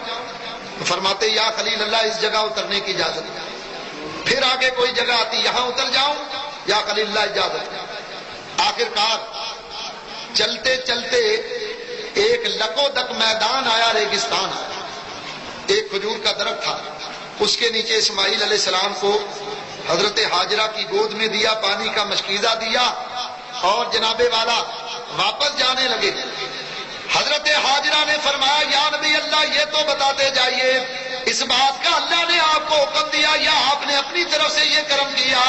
فرماتے یا خلیل اللہ اس جگہ اترنے کی اجازت. پھر آگے کوئی جگہ آتی، یہاں اتر جاؤں؟ یا خلیل اللہ اجازت. آخرکار چلتے چلتے ایک لکو دک میدان آیا، ریگستان آیا. ایک کھجور کا درخت تھا، اس کے نیچے اسماعیل علیہ السلام کو حضرت ہاجرہ کی گود میں دیا، پانی کا مشکیزہ دیا اور جناب والا واپس جانے لگے. حضرت ہاجرہ نے فرمایا یا نبی اللہ یہ تو بتاتے جائیے اس بات کا اللہ نے آپ کو حکم دیا یا آپ نے اپنی طرف سے یہ کرم کیا؟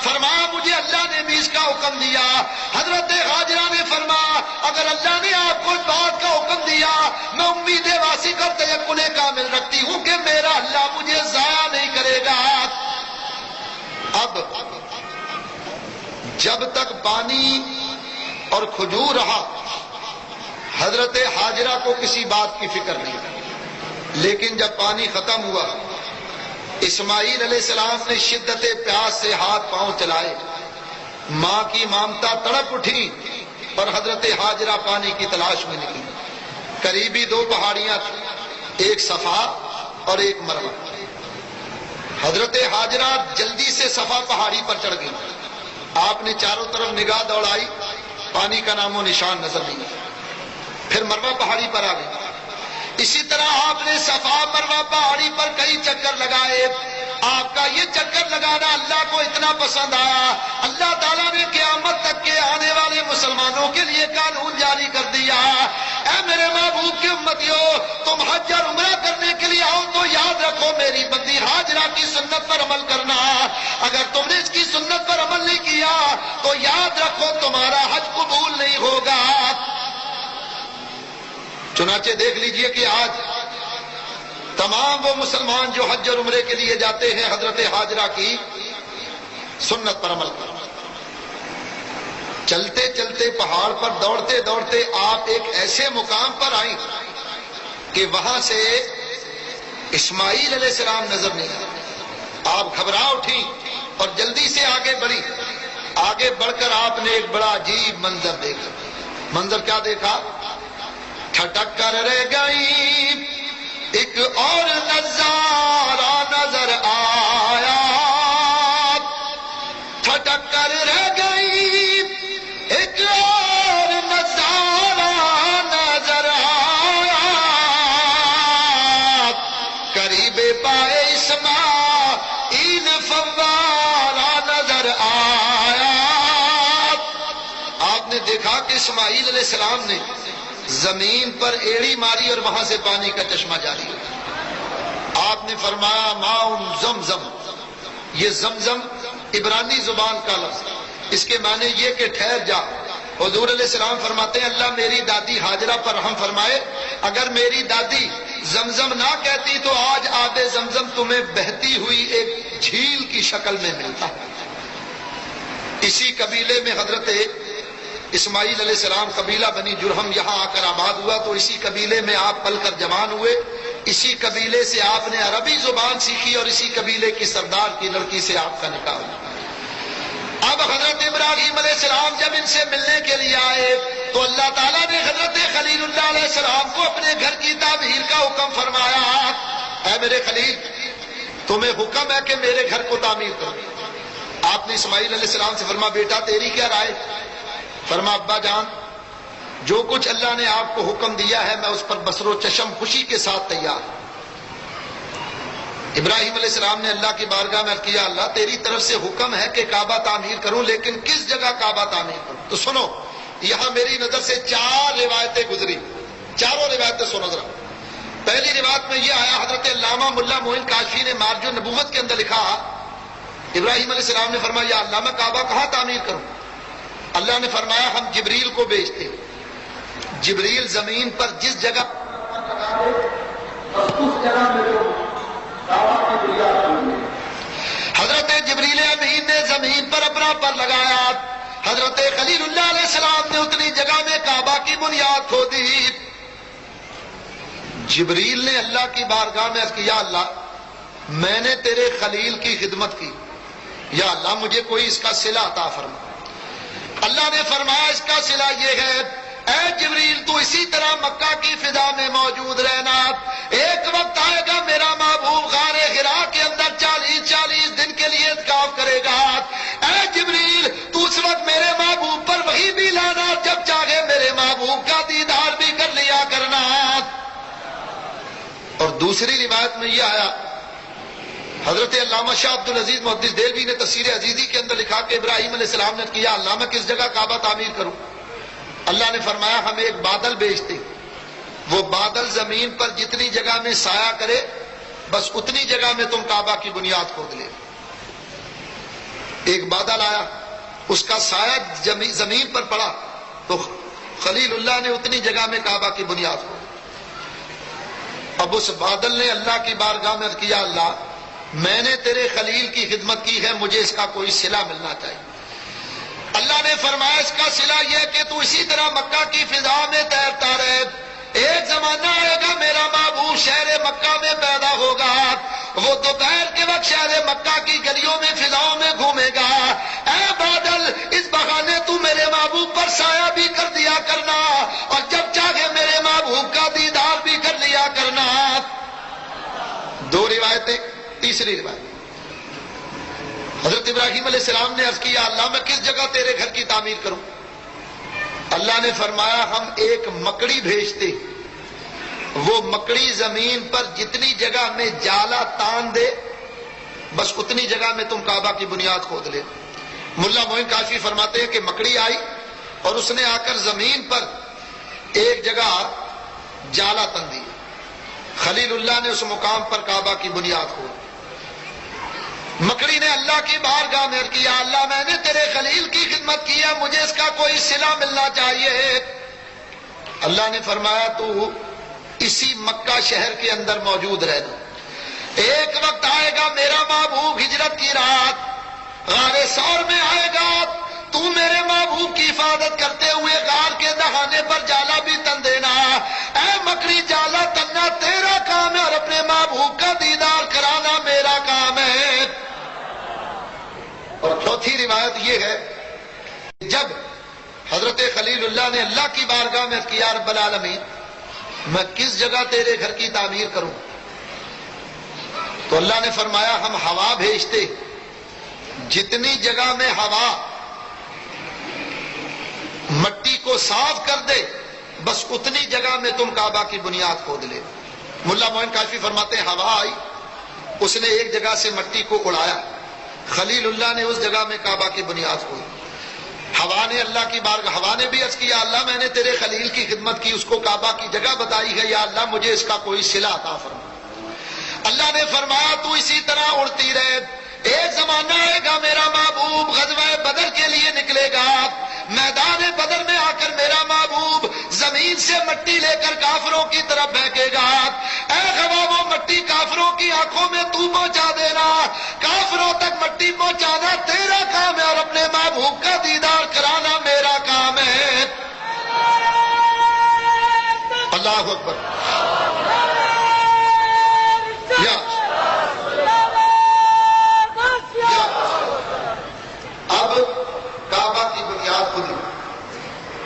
فرمایا مجھے اللہ نے بھی اس کا حکم دیا. حضرت ہاجرہ نے فرمایا اگر اللہ نے آپ کو اس بات کا حکم دیا میں امید واثق اور تیقن کامل رکھتی ہوں کہ میرا اللہ مجھے ضائع نہیں کرے گا. اب جب تک پانی اور کھجور رہا. حضرت حاجرہ کو کسی بات کی فکر نہیں. لیکن جب پانی ختم ہوا، اسماعیل علیہ السلام نے شدت پیاس سے ہاتھ پاؤں چلائے. ماں کی مامتا تڑپ اٹھی اور حضرت حاجرہ پانی کی تلاش میں نکلی. قریبی دو پہاڑیاں تھیں، ایک صفا اور ایک مروہ. حضرت حاجرہ جلدی سے صفا پہاڑی پر چڑھ گئی. آپ نے چاروں طرف نگاہ دوڑائی، پانی کا نام و نشان نظر نہیں آیا. پھر مروہ پہاڑی پر آ گئی. اسی طرح آپ نے صفا مروہ پہاڑی پر کئی چکر لگائے. آپ کا یہ چکر لگانا اللہ کو اتنا پسند آیا، اللہ تعالیٰ نے قیامت تک کے آنے والے مسلمانوں کے لیے قانون جاری کر دیا. اے میرے محبوب کی امتیوں، تم حج اور عمرہ کرنے کے لیے آؤ تو یاد رکھو میری بندی حاجرہ کی سنت پر عمل کرنا. اگر تم نے اس کی سنت پر عمل نہیں کیا تو یاد رکھو تمہارا حج قبول نہیں ہوگا. چنانچہ دیکھ لیجئے کہ آج تمام وہ مسلمان جو حج اور عمرے کے لیے جاتے ہیں حضرت حاجرہ کی سنت پر عمل کرتے. چلتے چلتے پہاڑ پر دوڑتے دوڑتے آپ ایک ایسے مقام پر آئیں کہ وہاں سے اسماعیل علیہ السلام نظر نہیں آئے. آپ گھبرا اٹھی اور جلدی سے آگے بڑھی. آگے بڑھ کر آپ نے ایک بڑا عجیب منظر دیکھا. منظر کیا دیکھا؟ ٹھٹک کر رہ گئی ایک اور نظارہ نظر آیا. ٹھٹک کر رہ گئی ایک اور نظارہ نظر آیا. قریب پائے اسماعیل فوارہ نظر آیا. آپ نے دیکھا کہ اسماعیل علیہ السلام نے زمین پر ایڑی ماری اور وہاں سے پانی کا چشمہ جاری ہوا. آپ نے فرمایا ماؤن زمزم. یہ زمزم عبرانی زبان کا لفظ، اس کے معنی یہ کہ ٹھہر جا. حضور علیہ السلام فرماتے ہیں اللہ میری دادی حاجرہ پر رحم فرمائے، اگر میری دادی زمزم نہ کہتی تو آج آب زمزم تمہیں بہتی ہوئی ایک جھیل کی شکل میں ملتا. اسی قبیلے میں حضرت اسماعیل علیہ السلام قبیلہ بنی جرہم یہاں آ کر آباد ہوا تو اسی قبیلے میں آپ پل کر جوان ہوئے. اسی قبیلے سے آپ نے عربی زبان سیکھی اور اسی قبیلے کی سردار کی لڑکی سے آپ کا نکاح ہوا. اب حضرت ابراہیم علیہ السلام جب ان سے ملنے کے لیے آئے تو اللہ تعالیٰ نے حضرت خلیل اللہ علیہ السلام کو اپنے گھر کی تعمیر کا حکم فرمایا. اے میرے خلیل، تمہیں حکم ہے کہ میرے گھر کو تعمیر کرو. آپ نے اسماعیل علیہ السلام سے فرمایا بیٹا تیری کیا رائے؟ فرما ابا جان، جو کچھ اللہ نے آپ کو حکم دیا ہے میں اس پر بصر و چشم خوشی کے ساتھ تیار. ابراہیم علیہ السلام نے اللہ کی بارگاہ میں کیا اللہ تیری طرف سے حکم ہے کہ کعبہ تعمیر کروں، لیکن کس جگہ کعبہ تعمیر کروں؟ تو سنو، یہاں میری نظر سے 4 روایتیں گزری. چاروں روایتیں سنو ذرا. پہلی روایت میں یہ آیا، حضرت علامہ ملا معین کاشفی نے مارج النبوت کے اندر لکھا ابراہیم علیہ السلام نے فرمایا یا اللہ میں کعبہ کہاں تعمیر کروں؟ اللہ نے فرمایا ہم جبریل کو بھیجتے. جبریل زمین پر جس جگہ اس جگہ میں حضرت جبریل امین نے زمین پر اپنا پر لگایا. حضرت خلیل اللہ علیہ السلام نے اتنی جگہ میں کعبہ کی بنیاد کھودی. جبریل نے اللہ کی بارگاہ میں کیا اللہ میں نے تیرے خلیل کی خدمت کی، یا اللہ مجھے کوئی اس کا صلہ عطا فرما. اللہ نے فرمایا اس کا صلہ یہ ہے اے جبریل تو اسی طرح مکہ کی فضا میں موجود رہنا. ایک وقت آئے گا میرا محبوب غار حرا کے اندر 40 دن کے لیے اعتکاف کرے گا. اے جبریل تو اس وقت میرے محبوب پر وحی بھی لانا، جب چاہے میرے محبوب کا دیدار بھی کر لیا کرنا. اور دوسری روایت میں یہ آیا، حضرت علامہ شاہ عبد العزیز محدث دہلوی نے تفسیر عزیزی کے اندر لکھا کہ ابراہیم علیہ السلام نے کیا اللہ میں کس جگہ کعبہ تعمیر کروں؟ اللہ نے فرمایا ہم ایک بادل بھیجتے، وہ بادل زمین پر جتنی جگہ میں سایہ کرے بس اتنی جگہ میں تم کعبہ کی بنیاد کھود لے. ایک بادل آیا، اس کا سایہ زمین پر پڑا تو خلیل اللہ نے اتنی جگہ میں کعبہ کی بنیاد کھودی. اب اس بادل نے اللہ کی بارگاہ میں کیا اللہ میں نے تیرے خلیل کی خدمت کی ہے، مجھے اس کا کوئی صلہ ملنا چاہیے. اللہ اللہ نے فرمایا اس کا صلہ یہ کہ تو اسی طرح مکہ کی فضا میں تیرتا رہے. ایک زمانہ آئے گا میرا محبوب شہر مکہ میں پیدا ہوگا, وہ دوپہر کے وقت شہر مکہ کی گلیوں میں فضاؤں میں گھومے گا. اے بادل اس بہانے تو میرے محبوب پر سایہ بھی کر دیا کرنا, اور جب چاہے میرے محبوب کا دیدار بھی کر لیا کرنا. دو روایتیں. تیسری روایت حضرت ابراہیم علیہ السلام نے عرض کیا اللہ میں کس جگہ تیرے گھر کی تعمیر کروں؟ اللہ نے فرمایا ہم ایک مکڑی بھیجتے, وہ مکڑی زمین پر جتنی جگہ میں جالا تان دے بس اتنی جگہ میں تم کعبہ کی بنیاد کھود لے. ملا معین کاشفی فرماتے ہیں کہ مکڑی آئی اور اس نے آ کر زمین پر ایک جگہ جالا تن دی. خلیل اللہ نے اس مقام پر کعبہ کی بنیاد کھود. مکڑی نے اللہ کی بارگاہ میں کیا اللہ میں نے تیرے خلیل کی خدمت کی ہے, مجھے اس کا کوئی صلہ ملنا چاہیے. اللہ نے فرمایا تو اسی مکہ شہر کے اندر موجود رہنا, ایک وقت آئے گا میرا محبوب ہجرت کی رات غار ثور میں آئے گا, تو میرے محبوب کی حفاظت کرتے ہوئے غار کے دہانے پر جالا بھی تن دینا. اے مکڑی جالا تننا تیرا کام ہے اور اپنے محبوب کا دیدار کرانا میرا کام ہے. اور چوتھی روایت یہ ہے جب حضرت خلیل اللہ نے اللہ کی بارگاہ میں کیا رب العالمین میں کس جگہ تیرے گھر کی تعمیر کروں, تو اللہ نے فرمایا ہم ہوا بھیجتے, جتنی جگہ میں ہوا مٹی کو صاف کر دے بس اتنی جگہ میں تم کعبہ کی بنیاد کھود لے. ملا معین کاشفی فرماتے ہیں ہوا آئی, اس نے ایک جگہ سے مٹی کو اڑایا, خلیل اللہ نے اس جگہ میں کعبہ کی بنیاد کھودی. ہوا نے اللہ کی بارگاہ, ہوا نے بھی عرض کیا اللہ میں نے تیرے خلیل کی خدمت کی, اس کو کعبہ کی جگہ بتائی ہے, یا اللہ مجھے اس کا کوئی صلہ عطا فرما. اللہ نے فرمایا تو اسی طرح اڑتی رہے, ایک زمانہ آئے گا میرا محبوب غزوہ بدر کے لیے نکلے گا, میدان بدر میں آ کر میرا محبوب زمین سے مٹی لے کر کافروں کی طرف پھینکے گا. اے ہوا وہ مٹی کافروں کی آنکھوں میں تو پہنچا دینا, کافروں تک مٹی پہنچانا تیرا کام ہے اور اپنے محبوب کا دیدار کرانا میرا کام ہے. اللہ اکبر. اب کعبہ کی بنیاد کھلی,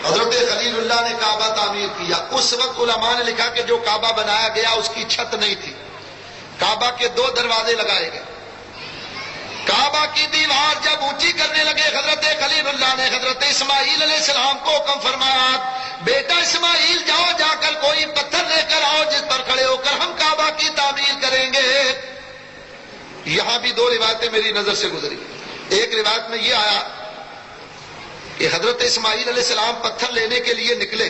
حضرت خلیل اللہ نے کعبہ تعمیر کیا. اس وقت علماء نے لکھا کہ جو کعبہ بنایا گیا اس کی چھت نہیں تھی, کعبہ کے 2 دروازے لگائے گئے. کعبہ کی دیوار جب اونچی کرنے لگے حضرت خلیل اللہ نے حضرت اسماعیل علیہ السلام کو حکم فرمایا بیٹا اسماعیل جاؤ جا کر کوئی پتھر لے کر آؤ جس پر کھڑے ہو کر ہم کعبہ کی تعمیر کریں گے. یہاں بھی 2 روایتیں میری نظر سے گزری. ایک روایت میں یہ آیا کہ حضرت اسماعیل علیہ السلام پتھر لینے کے لیے نکلے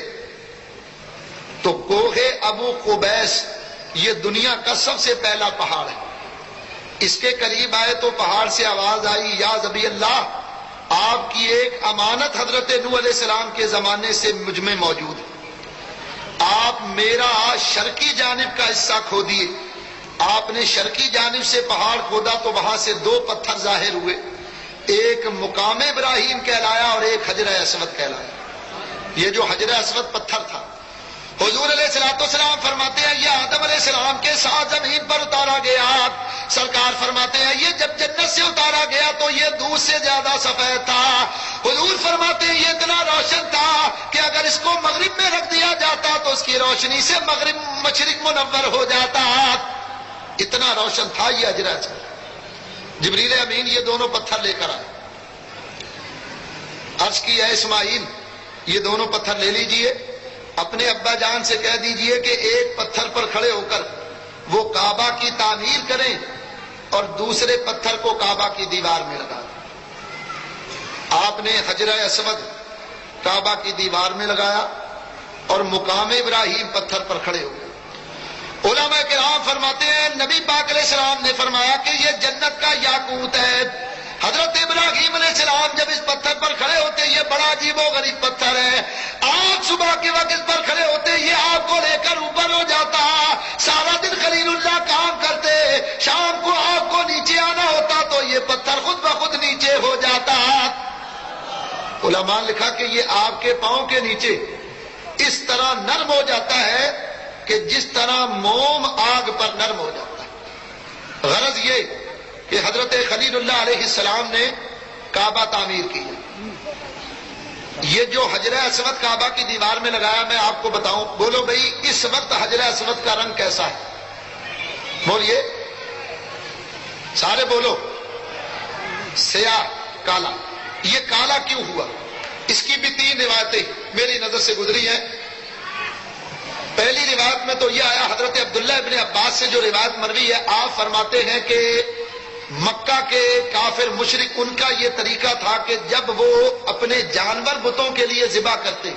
تو کوہ ابو قبیس یہ دنیا کا سب سے پہلا پہاڑ ہے, اس کے قریب آئے تو پہاڑ سے آواز آئی یا ذبی اللہ, آپ کی ایک امانت حضرت نوح علیہ السلام کے زمانے سے مجھ میں موجود ہے, آپ میرا شرقی جانب کا حصہ کھودیے. آپ نے شرقی جانب سے پہاڑ کھودا تو وہاں سے 2 پتھر ظاہر ہوئے, ایک مقام ابراہیم کہلایا اور ایک حجر اسود کہلایا. یہ جو حجر اسود پتھر تھا حضور علیہ السلام فرماتے ہیں یہ آدم علیہ السلام کے ساتھ زمین پر اتارا گیا. سرکار فرماتے ہیں یہ جب جنت سے اتارا گیا تو یہ دودھ سے زیادہ سفید تھا. حضور فرماتے ہیں یہ اتنا روشن تھا کہ اگر اس کو مغرب میں رکھ دیا جاتا تو اس کی روشنی سے مغرب مشرق منور ہو جاتا, اتنا روشن تھا یہ حجر اسود. جبریل امین یہ دونوں پتھر لے کر آئے, عرض کی ہے اسماعیل یہ دونوں پتھر لے لیجئے, اپنے ابا جان سے کہہ دیجئے کہ ایک پتھر پر کھڑے ہو کر وہ کعبہ کی تعمیر کریں اور دوسرے پتھر کو کعبہ کی دیوار میں لگا دیں. آپ نے حجر اسود کعبہ کی دیوار میں لگایا اور مقام ابراہیم پتھر پر کھڑے ہو گئے. علماء کرام فرماتے ہیں نبی پاک علیہ السلام نے فرمایا کہ یہ جنت کا یاقوت ہے. حضرت ابراہیم علیہ السلام جب اس پتھر پر کھڑے ہوتے یہ بڑا عجیب و غریب پتھر ہے, آج صبح کے وقت اس پر کھڑے ہوتے یہ آپ کو لے کر اوپر ہو جاتا, سارا دن خلیل اللہ کام کرتے, شام کو آپ کو نیچے آنا ہوتا تو یہ پتھر خود بخود نیچے ہو جاتا. علماء نے لکھا کہ یہ آپ کے پاؤں کے نیچے اس طرح نرم ہو جاتا ہے کہ جس طرح موم آگ پر نرم ہو جاتا ہے۔ غرض یہ کہ حضرت خلیل اللہ علیہ السلام نے کعبہ تعمیر کیا۔ یہ جو حجر اسود کعبہ کی دیوار میں لگایا، میں آپ کو بتاؤں، بولو بھئی اس وقت حجر اسود کا رنگ کیسا ہے؟ بولیے، سارے بولو۔ سیاہ، کالا۔ یہ کالا کیوں ہوا؟ اس کی بھی 3 روایتیں میری نظر سے گزری ہیں۔ پہلی روایت میں تو یہ آیا، حضرت عبداللہ ابن عباس سے جو روایت مروی ہے، آپ فرماتے ہیں کہ مکہ کے کافر مشرک ان کا یہ طریقہ تھا کہ جب وہ اپنے جانور بتوں کے لیے ذبح کرتے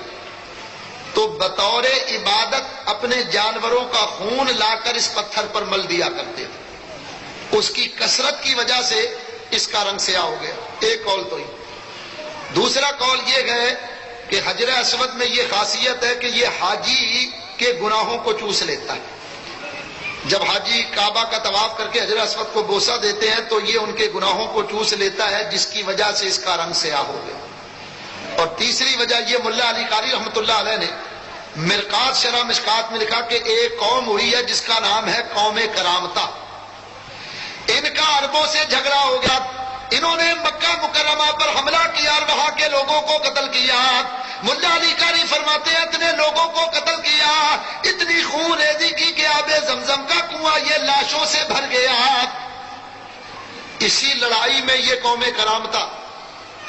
تو بطور عبادت اپنے جانوروں کا خون لا کر اس پتھر پر مل دیا کرتے تھے۔ اس کی کثرت کی وجہ سے اس کا رنگ سیاہ ہو گیا۔ ایک قول تو ہی۔ دوسرا قول یہ ہے کہ حجر اسود میں یہ خاصیت ہے کہ یہ حاجی کے گناہوں کو چوس لیتا ہے۔ جب حاجی کعبہ کا طواف کر کے حجر اسود کو بوسہ دیتے ہیں تو یہ ان کے گناہوں کو چوس لیتا ہے، جس کی وجہ سے اس کا رنگ سیاہ ہو گیا۔ اور تیسری وجہ یہ ملا علی قاری رحمۃ اللہ علیہ نے مرقات شرح مشکات میں لکھا کہ ایک قوم ہوئی ہے جس کا نام ہے قوم کرامتا۔ ان کا عربوں سے جھگڑا ہو گیا، انہوں نے مکہ مکرمہ پر حملہ کیا اور وہاں کے لوگوں کو قتل کیا۔ ملا علی قاری فرماتے ہیں اتنے لوگوں کو قتل کیا، اتنی خون ریزی کی کہ آب زمزم کا کنواں یہ لاشوں سے بھر گیا۔ اسی لڑائی میں یہ قوم کرامتا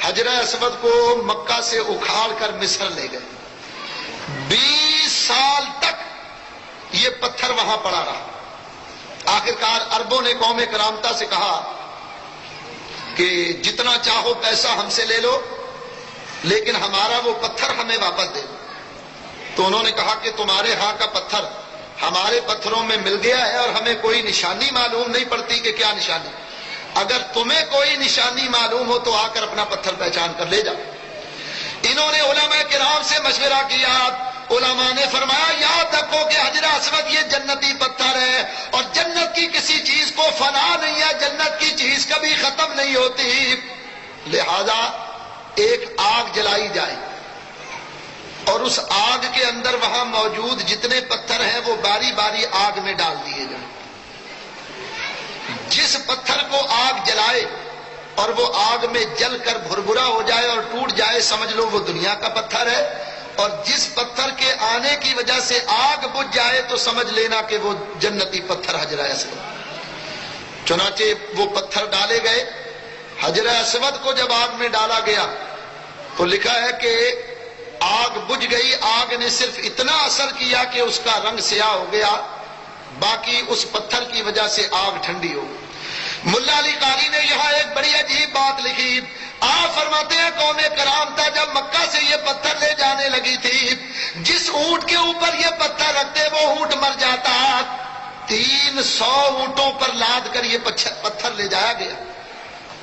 حجر اسود کو مکہ سے اکھاڑ کر مصر لے گئے۔ 20 سال تک یہ پتھر وہاں پڑا رہا۔ آخرکار عربوں نے قوم کرامتا سے کہا کہ جتنا چاہو پیسہ ہم سے لے لو، لیکن ہمارا وہ پتھر ہمیں واپس دے دو۔ تو انہوں نے کہا کہ تمہارے ہاں کا پتھر ہمارے پتھروں میں مل گیا ہے اور ہمیں کوئی نشانی معلوم نہیں پڑتی کہ کیا نشانی۔ اگر تمہیں کوئی نشانی معلوم ہو تو آ کر اپنا پتھر پہچان کر لے جاؤ۔ انہوں نے علماء کرام سے مشورہ کیا۔ علماء نے فرمایا یاد رکھو کہ حجر اسود یہ جنتی پتھر ہے اور جنت کی کسی چیز کو فنا نہیں ہے، جنت کی چیز کبھی ختم نہیں ہوتی، لہذا ایک آگ جلائی جائے اور اس آگ کے اندر وہاں موجود جتنے پتھر ہیں وہ باری باری آگ میں ڈال دیے جائیں۔ جس پتھر کو آگ جلائے اور وہ آگ میں جل کر بھربھرا ہو جائے اور ٹوٹ جائے، سمجھ لو وہ دنیا کا پتھر ہے، اور جس پتھر کے آنے کی وجہ سے آگ بجھ جائے تو سمجھ لینا کہ وہ جنتی پتھر حجر اسود۔ چنانچہ وہ پتھر ڈالے گئے۔ حجر اسود کو جب آگ میں ڈالا گیا تو لکھا ہے کہ آگ بجھ گئی۔ آگ نے صرف اتنا اثر کیا کہ اس کا رنگ سیاہ ہو گیا، باقی اس پتھر کی وجہ سے آگ ٹھنڈی ہو گئی۔ ملا علی قاری نے یہاں ایک بڑی عجیب بات لکھی۔ آپ فرماتے ہیں قوم کرامتا جب مکہ سے یہ پتھر لے جانے لگی تھی، جس اونٹ کے اوپر یہ پتھر رکھتے وہ اونٹ مر جاتا۔ 300 اونٹوں پر لاد کر یہ پتھر لے جایا گیا،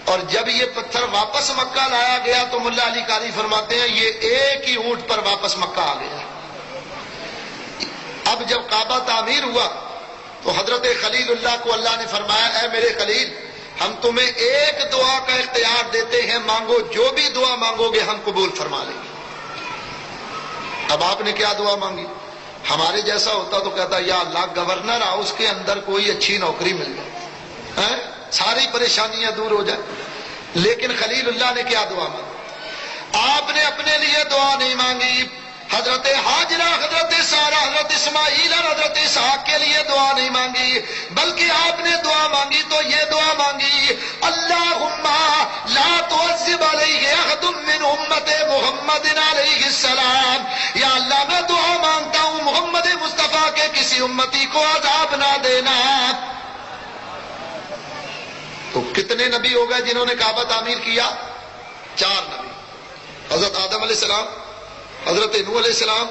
اور جب یہ پتھر واپس مکہ لایا گیا تو ملا علی قاری فرماتے ہیں یہ ایک ہی اونٹ پر واپس مکہ آ گیا۔ اب جب کعبہ تعمیر ہوا تو حضرت خلیل اللہ کو اللہ نے فرمایا اے میرے خلیل، ہم تمہیں ایک دعا کا اختیار دیتے ہیں، مانگو، جو بھی دعا مانگو گے ہم قبول فرما لیں گے۔ اب آپ نے کیا دعا مانگی؟ ہمارے جیسا ہوتا تو کہتا یا اللہ گورنر ہاؤس کے اندر کوئی اچھی نوکری مل جائے، ساری پریشانیاں دور ہو جائیں۔ لیکن خلیل اللہ نے کیا دعا مانگی؟ آپ نے اپنے لیے دعا نہیں مانگی، حضرت حاجرہ، حضرت سارہ، حضرت اسماعیل اور حضرت اسحاق کے لیے دعا نہیں مانگی، بلکہ آپ نے دعا مانگی تو یہ دعا مانگی اللہم لا تعذب علیہ احد من امت محمد علیہ السلام، یا اللہ میں دعا مانگتا ہوں محمد مصطفیٰ کے کسی امتی کو عذاب نہ دینا۔ تو کتنے نبی ہو گئے جنہوں نے کعبہ تعمیر کیا؟ 4 نبی، حضرت آدم علیہ السلام، حضرت نوح علیہ السلام،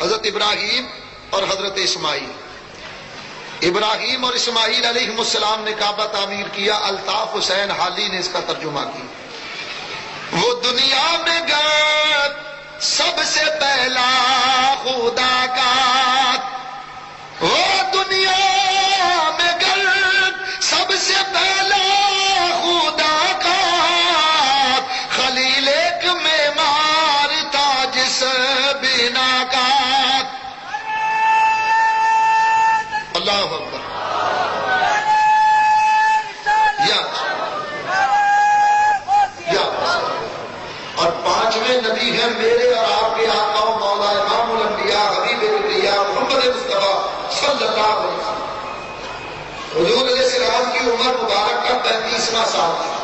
حضرت ابراہیم اور حضرت اسماعیل۔ ابراہیم اور اسماعیل علیہ السلام نے کعبہ تعمیر کیا۔ الطاف حسین حالی نے اس کا ترجمہ کیا۔ وہ دنیا میں گئے سب سے پہلا خدا کا، وہ دنیا میں گئے سب سے پہلا خدا کا، خلیل ایک مہمان صلی اللہ علیہ وسلم۔ حضور علیہ السلام کی عمر مبارک کا 35واں سال تھا۔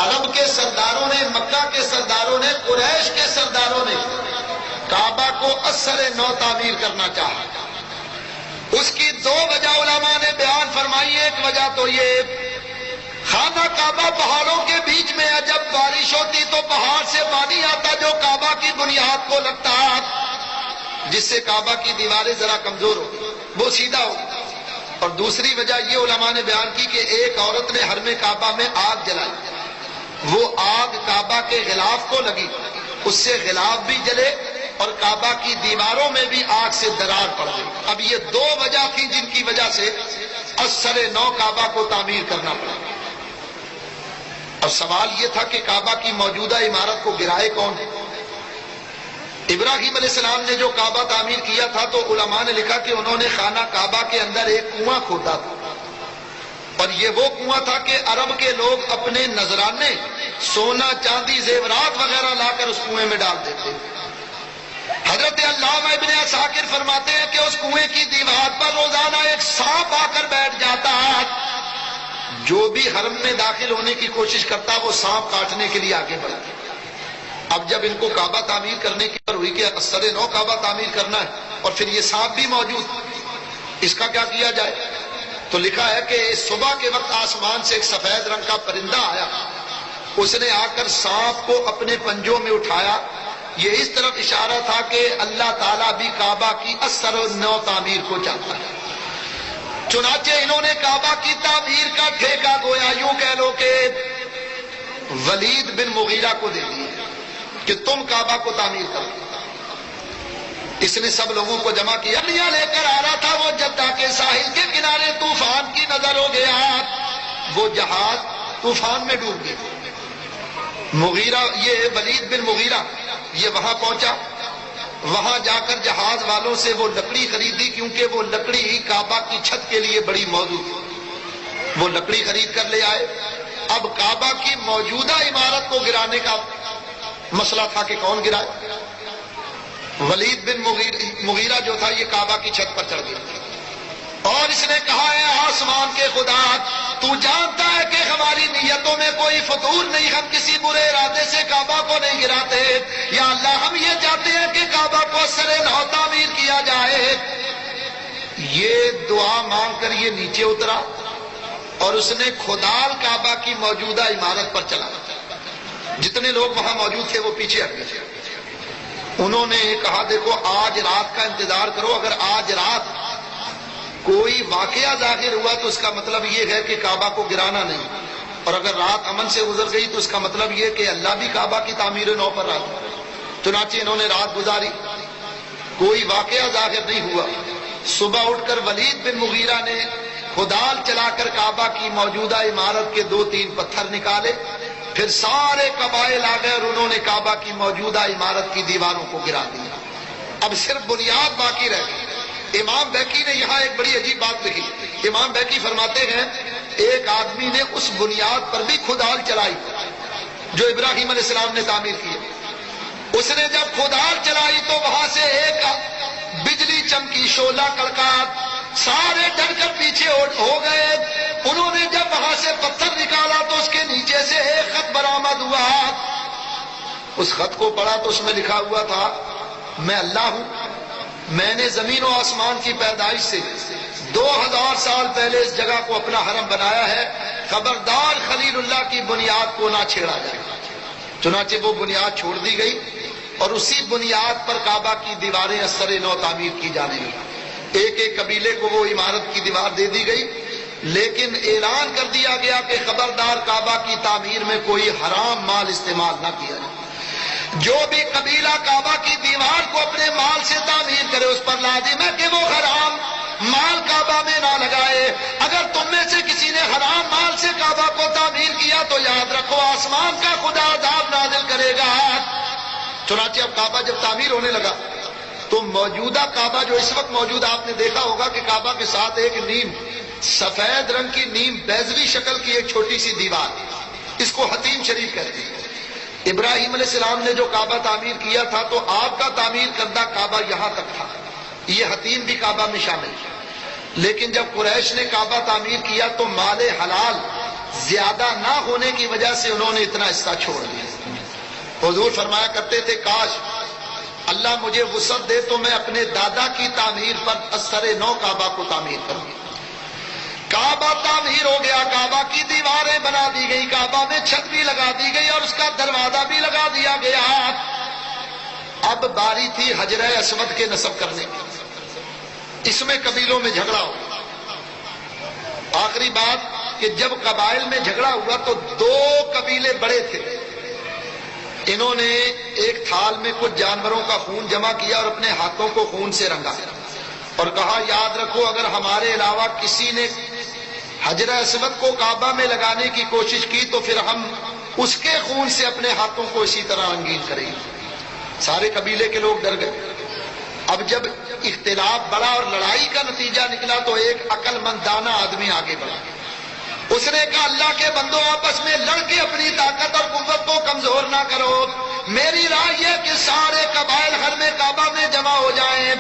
عرب کے سرداروں نے، مکہ کے سرداروں نے، قریش کے سرداروں نے کعبہ کو اثر نو تعمیر کرنا چاہا۔ اس کی دو وجہ علماء نے بیان فرمائی۔ ایک وجہ تو یہ، خانہ کعبہ پہاڑوں کے بیچ میں ہے، جب بارش ہوتی تو پہاڑ سے پانی آتا جو کعبہ کی بنیاد کو لگتا، جس سے کعبہ کی دیواریں ذرا کمزور ہوتی، وہ سیدھا ہوتا۔ اور دوسری وجہ یہ علماء نے بیان کی کہ ایک عورت نے حرم کعبہ میں آگ جلائی، وہ آگ کعبہ کے غلاف کو لگی، اس سے غلاف بھی جلے اور کعبہ کی دیواروں میں بھی آگ سے درار پڑ گئی۔ اب یہ دو وجہ تھی جن کی وجہ سے اثر نو کعبہ کو تعمیر کرنا پڑا۔ اب سوال یہ تھا کہ کعبہ کی موجودہ عمارت کو گرائے کون؟ ابراہیم علیہ السلام نے جو کعبہ تعمیر کیا تھا تو علماء نے لکھا کہ انہوں نے خانہ کعبہ کے اندر ایک کنواں کھودا تھا، اور یہ وہ کنواں تھا کہ عرب کے لوگ اپنے نذرانے، سونا چاندی زیورات وغیرہ لا کر اس کنویں میں ڈال دیتے۔ حضرت علامہ ابن عساکر فرماتے ہیں کہ اس کنویں کی دیوار پر روزانہ ایک سانپ آ کر بیٹھ جاتا، جو بھی حرم میں داخل ہونے کی کوشش کرتا وہ سانپ کاٹنے کے لیے آگے بڑھتا۔ اب جب ان کو کعبہ تعمیر کرنے کی ہوئی کہ اثر نو کعبہ تعمیر کرنا ہے اور پھر یہ سانپ بھی موجود، اس کا کیا کیا جائے؟ تو لکھا ہے کہ صبح کے وقت آسمان سے ایک سفید رنگ کا پرندہ آیا، اس نے آ کر سانپ کو اپنے پنجوں میں اٹھایا۔ یہ اس طرف اشارہ تھا کہ اللہ تعالیٰ بھی کعبہ کی اثر نو تعمیر کو چاہتا ہے۔ چنانچہ انہوں نے کعبہ کی تعمیر کا ٹھیکہ گویا یوں کہہ لو کہ ولید بن مغیرہ کو دے دیا کہ تم کعبہ کو تعمیر کرو۔ اس نے سب لوگوں کو جمع کیا، لیا لے کر آ رہا تھا، وہ جدہ کے ساحل کے کنارے طوفان کی نظر ہو گیا، وہ جہاز طوفان میں ڈوب گیا۔ مغیرہ، یہ ولید بن مغیرہ، یہ وہاں پہنچا، وہاں جا کر جہاز والوں سے وہ لکڑی خریدی، کیونکہ وہ لکڑی کعبہ کی چھت کے لیے بڑی موزوں تھی، وہ لکڑی خرید کر لے آئے۔ اب کعبہ کی موجودہ عمارت کو گرانے کا مسئلہ تھا کہ کون گرائے۔ ولید بن مغیرہ جو تھا یہ کعبہ کی چھت پر چڑھ گیا اور اس نے کہا ہے آسمان کے خدا، تو جانتا ہے کہ ہماری نیتوں میں کوئی فطور نہیں، ہم کسی برے ارادے سے کعبہ کو نہیں گراتے، یا اللہ ہم یہ چاہتے ہیں کہ کعبہ کو اثر نو تعمیر کیا جائے۔ یہ دعا مانگ کر یہ نیچے اترا اور اس نے کھودال کعبہ کی موجودہ عمارت پر چلا۔ جتنے لوگ وہاں موجود تھے وہ پیچھے ہٹ گئے۔ انہوں نے کہا دیکھو آج رات کا انتظار کرو، اگر آج رات کوئی واقعہ ظاہر ہوا تو اس کا مطلب یہ ہے کہ کعبہ کو گرانا نہیں، اور اگر رات امن سے گزر گئی تو اس کا مطلب یہ کہ اللہ بھی کعبہ کی تعمیر نو پر رہا۔ چنانچہ انہوں نے رات گزاری، کوئی واقعہ ظاہر نہیں ہوا۔ صبح اٹھ کر ولید بن مغیرہ نے کھودال چلا کر کعبہ کی موجودہ عمارت کے 2-3 پتھر نکالے، پھر سارے قبائل آ گئے اور انہوں نے کعبہ کی موجودہ عمارت کی دیواروں کو گرا دیا۔ اب صرف بنیاد باقی رہ گئی۔ امام بیکی نے یہاں ایک بڑی عجیب بات لکھی۔ امام بیکی فرماتے ہیں ایک آدمی نے اس بنیاد پر بھی کھودال چلائی جو ابراہیم علیہ السلام نے تعمیر کی۔ اس نے جب کھودال چلائی تو وہاں سے ایک بجلی چمکی، شعلہ کڑکاٹ، سارے ڈر کر پیچھے ہو گئے۔ انہوں نے جب وہاں سے پتھر نکالا تو اس کے نیچے سے ایک خط برآمد ہوا۔ اس خط کو پڑھا تو اس میں لکھا ہوا تھا میں اللہ ہوں، میں نے زمین و آسمان کی پیدائش سے 2000 سال پہلے اس جگہ کو اپنا حرم بنایا ہے، خبردار خلیل اللہ کی بنیاد کو نہ چھیڑا جائے۔ چنانچہ وہ بنیاد چھوڑ دی گئی اور اسی بنیاد پر کعبہ کی دیواریں اثر نو تعمیر کی جانے لگی۔ ایک ایک قبیلے کو وہ عمارت کی دیوار دے دی گئی، لیکن اعلان کر دیا گیا کہ خبردار کعبہ کی تعمیر میں کوئی حرام مال استعمال نہ کیا جائے۔ جو بھی قبیلہ کعبہ کی دیوار کو اپنے مال سے تعمیر کرے اس پر لازم ہے کہ وہ حرام مال کعبہ میں نہ لگائے۔ اگر تم میں سے کسی نے حرام مال سے کعبہ کو تعمیر کیا تو یاد رکھو آسمان کا خدا عذاب نازل کرے گا۔ چنانچہ اب کعبہ جب تعمیر ہونے لگا تو موجودہ کعبہ جو اس وقت موجود، آپ نے دیکھا ہوگا کہ کعبہ کے ساتھ ایک نیم سفید رنگ کی نیم بیضوی شکل کی ایک چھوٹی سی دیوار، اس کو حتیم شریف کہتے ہیں۔ ابراہیم علیہ السلام نے جو کعبہ تعمیر کیا تھا تو آپ کا تعمیر کردہ کعبہ یہاں تک تھا، یہ حتیم بھی کعبہ میں شامل ہے، لیکن جب قریش نے کعبہ تعمیر کیا تو مال حلال زیادہ نہ ہونے کی وجہ سے انہوں نے اتنا حصہ چھوڑ دیا۔ حضور فرمایا کرتے تھے کاش اللہ مجھے وسعت دے تو میں اپنے دادا کی تعمیر پر اثر نو کعبہ کو تعمیر کروں۔ کعبہ تعمیر ہو گیا، کعبہ کی دیواریں بنا دی گئی، کعبہ میں چھت بھی لگا دی گئی اور اس کا دروازہ بھی لگا دیا گیا۔ اب باری تھی حجر اسود کے نصب کرنے کی، اس میں قبیلوں میں جھگڑا ہو۔ آخری بات کہ جب قبائل میں جھگڑا ہوا تو دو قبیلے بڑے تھے، انہوں نے ایک تھال میں کچھ جانوروں کا خون جمع کیا اور اپنے ہاتھوں کو خون سے رنگا اور کہا یاد رکھو اگر ہمارے علاوہ کسی نے حجر اسود کو کعبہ میں لگانے کی کوشش کی تو پھر ہم اس کے خون سے اپنے ہاتھوں کو اسی طرح رنگین کریں گے۔ سارے قبیلے کے لوگ ڈر گئے۔ اب جب اختلاف بڑھا اور لڑائی کا نتیجہ نکلا تو ایک عقل مند دانا آدمی آگے بڑھا، اس نے کہا اللہ کے بندو آپس میں لڑ کے اپنی طاقت اور قوت کو کمزور نہ کرو، میری رائے یہ کہ سارے قبائل حرم کعبہ میں جمع ہو جائیں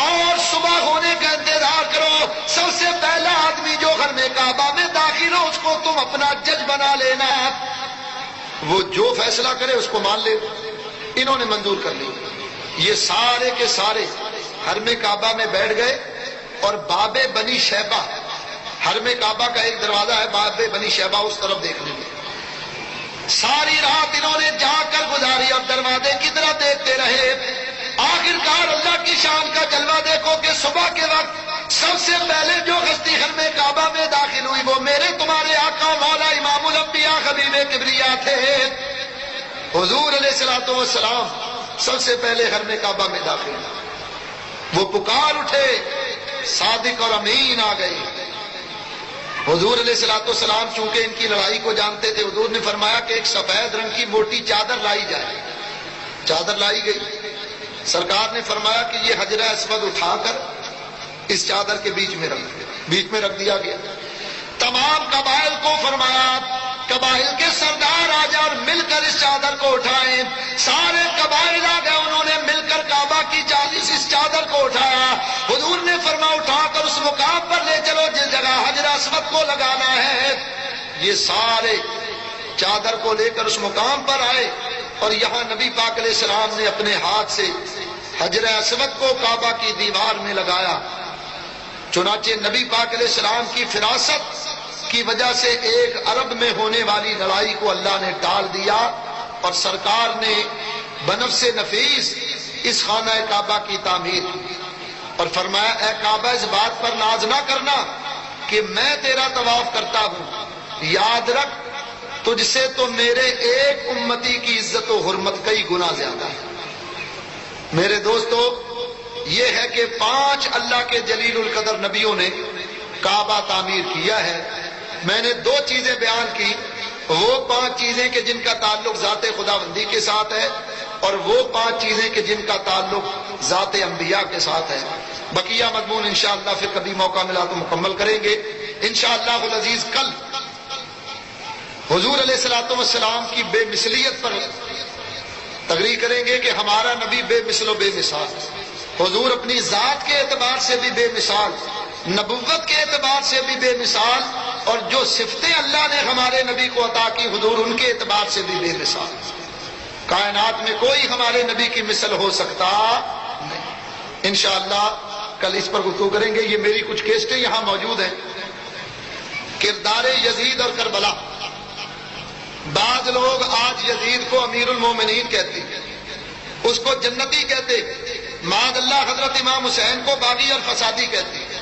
اور صبح ہونے کا انتظار کرو، سب سے پہلا آدمی جو حرم کعبہ میں داخل ہو اس کو تم اپنا جج بنا لینا، وہ جو فیصلہ کرے اس کو مان لے۔ انہوں نے منظور کر لی، یہ سارے کے سارے حرم کعبہ میں بیٹھ گئے اور باب بنی شیبہ، حرم کعبہ کا ایک دروازہ ہے باب بنی شیبہ، اس طرف دیکھنے میں ساری رات انہوں نے جا کر گزاری اور دروازے کی طرف دیکھتے رہے۔ آخرکار اللہ کی شان کا جلوہ دیکھو کہ صبح کے وقت سب سے پہلے جو ہستی حرم کعبہ میں داخل ہوئی وہ میرے تمہارے آقا مولا امام الانبیاء حبیب کبریا تھے۔ حضور علیہ الصلوۃ والسلام سب سے پہلے حرم کعبہ میں داخل ہوئے، وہ پکار اٹھے، صادق اور امین آ گئے۔ حضور علیہ الصلوۃ والسلام چونکہ ان کی لڑائی کو جانتے تھے، حضور نے فرمایا کہ ایک سفید رنگ کی موٹی چادر لائی جائے۔ چادر لائی گئی، سرکار نے فرمایا کہ یہ حجر اسود اٹھا کر اس چادر کے بیچ میں رکھ دیا گیا۔ تمام قبائل کو فرمایا قبائل کے سردار آ جائیں اور مل کر اس چادر کو اٹھائیں۔ سارے قبائل آ گئے، انہوں نے مل کر کعبہ کی اس چادر کو اٹھایا۔ حضور نے فرمایا اٹھا کر اس مقام پر لے چلو جس جگہ حجر اسود کو لگانا ہے۔ یہ سارے چادر کو لے کر اس مقام پر آئے اور یہاں نبی پاک علیہ السلام نے اپنے ہاتھ سے حجر اسود کو کعبہ کی دیوار میں لگایا۔ چنانچہ نبی پاک علیہ السلام کی فراست کی وجہ سے ایک عرب میں ہونے والی لڑائی کو اللہ نے ٹال دیا اور سرکار نے بنفس نفیس اس خانہ کعبہ کی تعمیر اور فرمایا اے کعبہ اس بات پر ناز نہ کرنا کہ میں تیرا طواف کرتا ہوں، یاد رکھ تجھ سے تو میرے ایک امتی کی عزت و حرمت کئی گنا زیادہ ہے۔ میرے دوستو، یہ ہے کہ 5 اللہ کے جلیل القدر نبیوں نے کعبہ تعمیر کیا ہے۔ میں نے 2 چیزیں بیان کی، وہ 5 چیزیں کہ جن کا تعلق ذات خداوندی کے ساتھ ہے اور وہ 5 چیزیں کہ جن کا تعلق ذات انبیاء کے ساتھ ہے۔ بقیہ مضمون انشاءاللہ پھر کبھی موقع ملا تو مکمل کریں گے انشاءاللہ العزیز۔ کل حضور علیہ الصلوۃ والسلام کی بے مثلیت پر تقریر کریں گے کہ ہمارا نبی بے مثل و بے مثال، حضور اپنی ذات کے اعتبار سے بھی بے مثال، نبوت کے اعتبار سے بھی بے مثال، اور جو صفتیں اللہ نے ہمارے نبی کو عطا کی حضور ان کے اعتبار سے بھی بے مثال۔ کائنات میں کوئی ہمارے نبی کی مثل ہو سکتا نہیں۔ انشاءاللہ کل اس پر گفتگو کریں گے۔ یہ میری کچھ کیسٹیں یہاں موجود ہیں، کردار یزید اور کربلا۔ بعض لوگ آج یزید کو امیر المومنین کہتے ہیں، اس کو جنتی کہتے، معاذ اللہ حضرت امام حسین کو باغی اور فسادی کہتے ہیں۔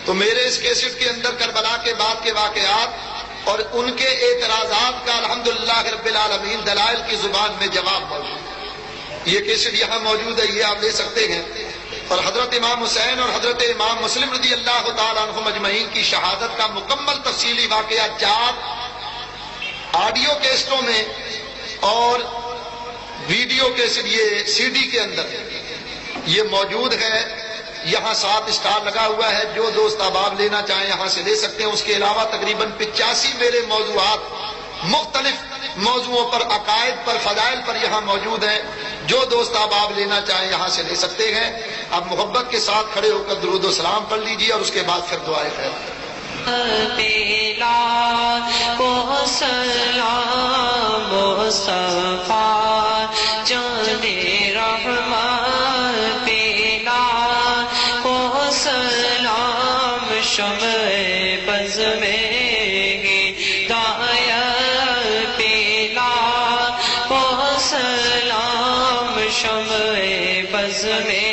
تو میرے اس کیسٹ کے اندر کربلا کے بعد کے واقعات اور ان کے اعتراضات کا الحمدللہ رب العالمین دلائل کی زبان میں جواب موجود ہے۔ یہ کیسٹ یہاں موجود ہے، یہ آپ لے سکتے ہیں۔ اور حضرت امام حسین اور حضرت امام مسلم رضی اللہ تعالیٰ عنہم اجمعین کی شہادت کا مکمل تفصیلی واقعہ 4 آڈیو کیسٹوں میں اور ویڈیو کیسٹ یہ سی ڈی کے اندر یہ موجود ہے۔ یہاں 7 اسٹار لگا ہوا ہے، جو دوست احباب لینا چاہیں یہاں سے لے سکتے ہیں۔ اس کے علاوہ تقریباً 85 میرے موضوعات مختلف موضوعوں پر، عقائد پر، فضائل پر یہاں موجود ہیں۔ جو دوست آپ لینا چاہیں یہاں سے لے سکتے ہیں. اب محبت کے ساتھ کھڑے ہو کر درود و سلام پڑھ لیجیے اور اس کے بعد پھر دعائے خیر. پیلا کو سلام مصطفیٰ جان رحمان پیلا کو سلام شمع بز میں ہدایت پیلا کو سلام شمع بز میں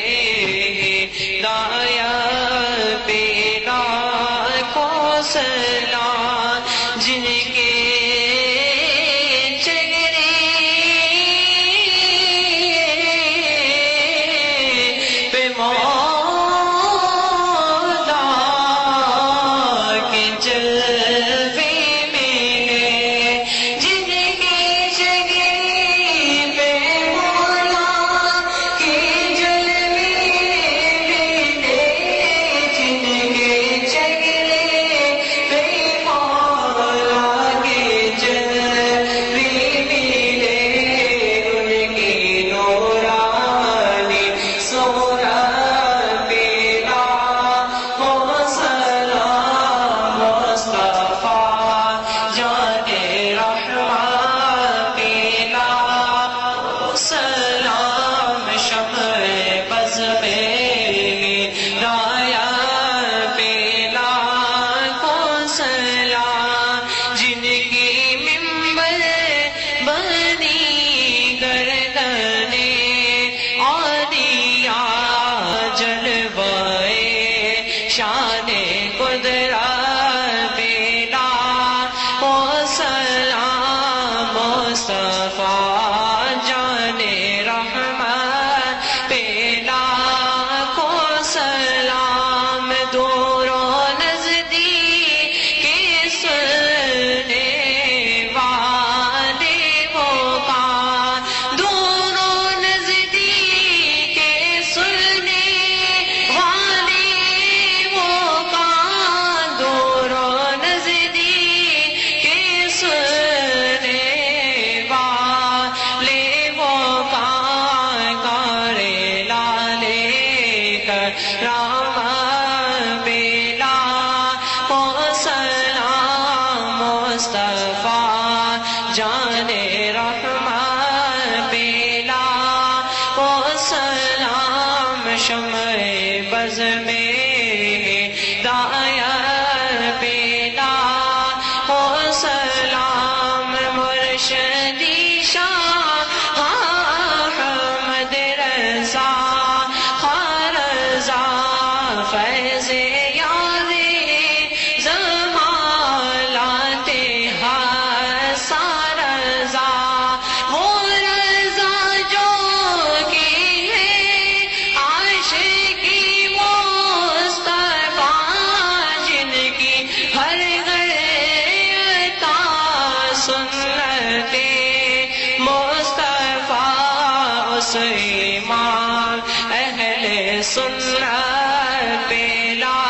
ہدایت پیلا سلام جن کے چہرے پہ مولا کے جلوے ملے جن کے چہرے پہ مولا کے جلوے ملے جن کے چہرے شان قدرت بلا و سلام مصطفیٰ جان رحمت بلا کو سلام دور و نزدیک کے سننے والے وہ کان دور و نزدیک کے سننے والے رام بلا کو سلام مصطفیٰ جان رحمان بلا کو سلام شمع بز میں ہدایت بلا کو سلام مرشدی شاہ احمد رضا فیض یاد زمان لاتے ہیں سارا رضا وہ رضا جو کی ہے عاشقی مصطفیٰ جن کی ہر گھر عطا سنت مصطفیٰ اس امام اہل سنت بلا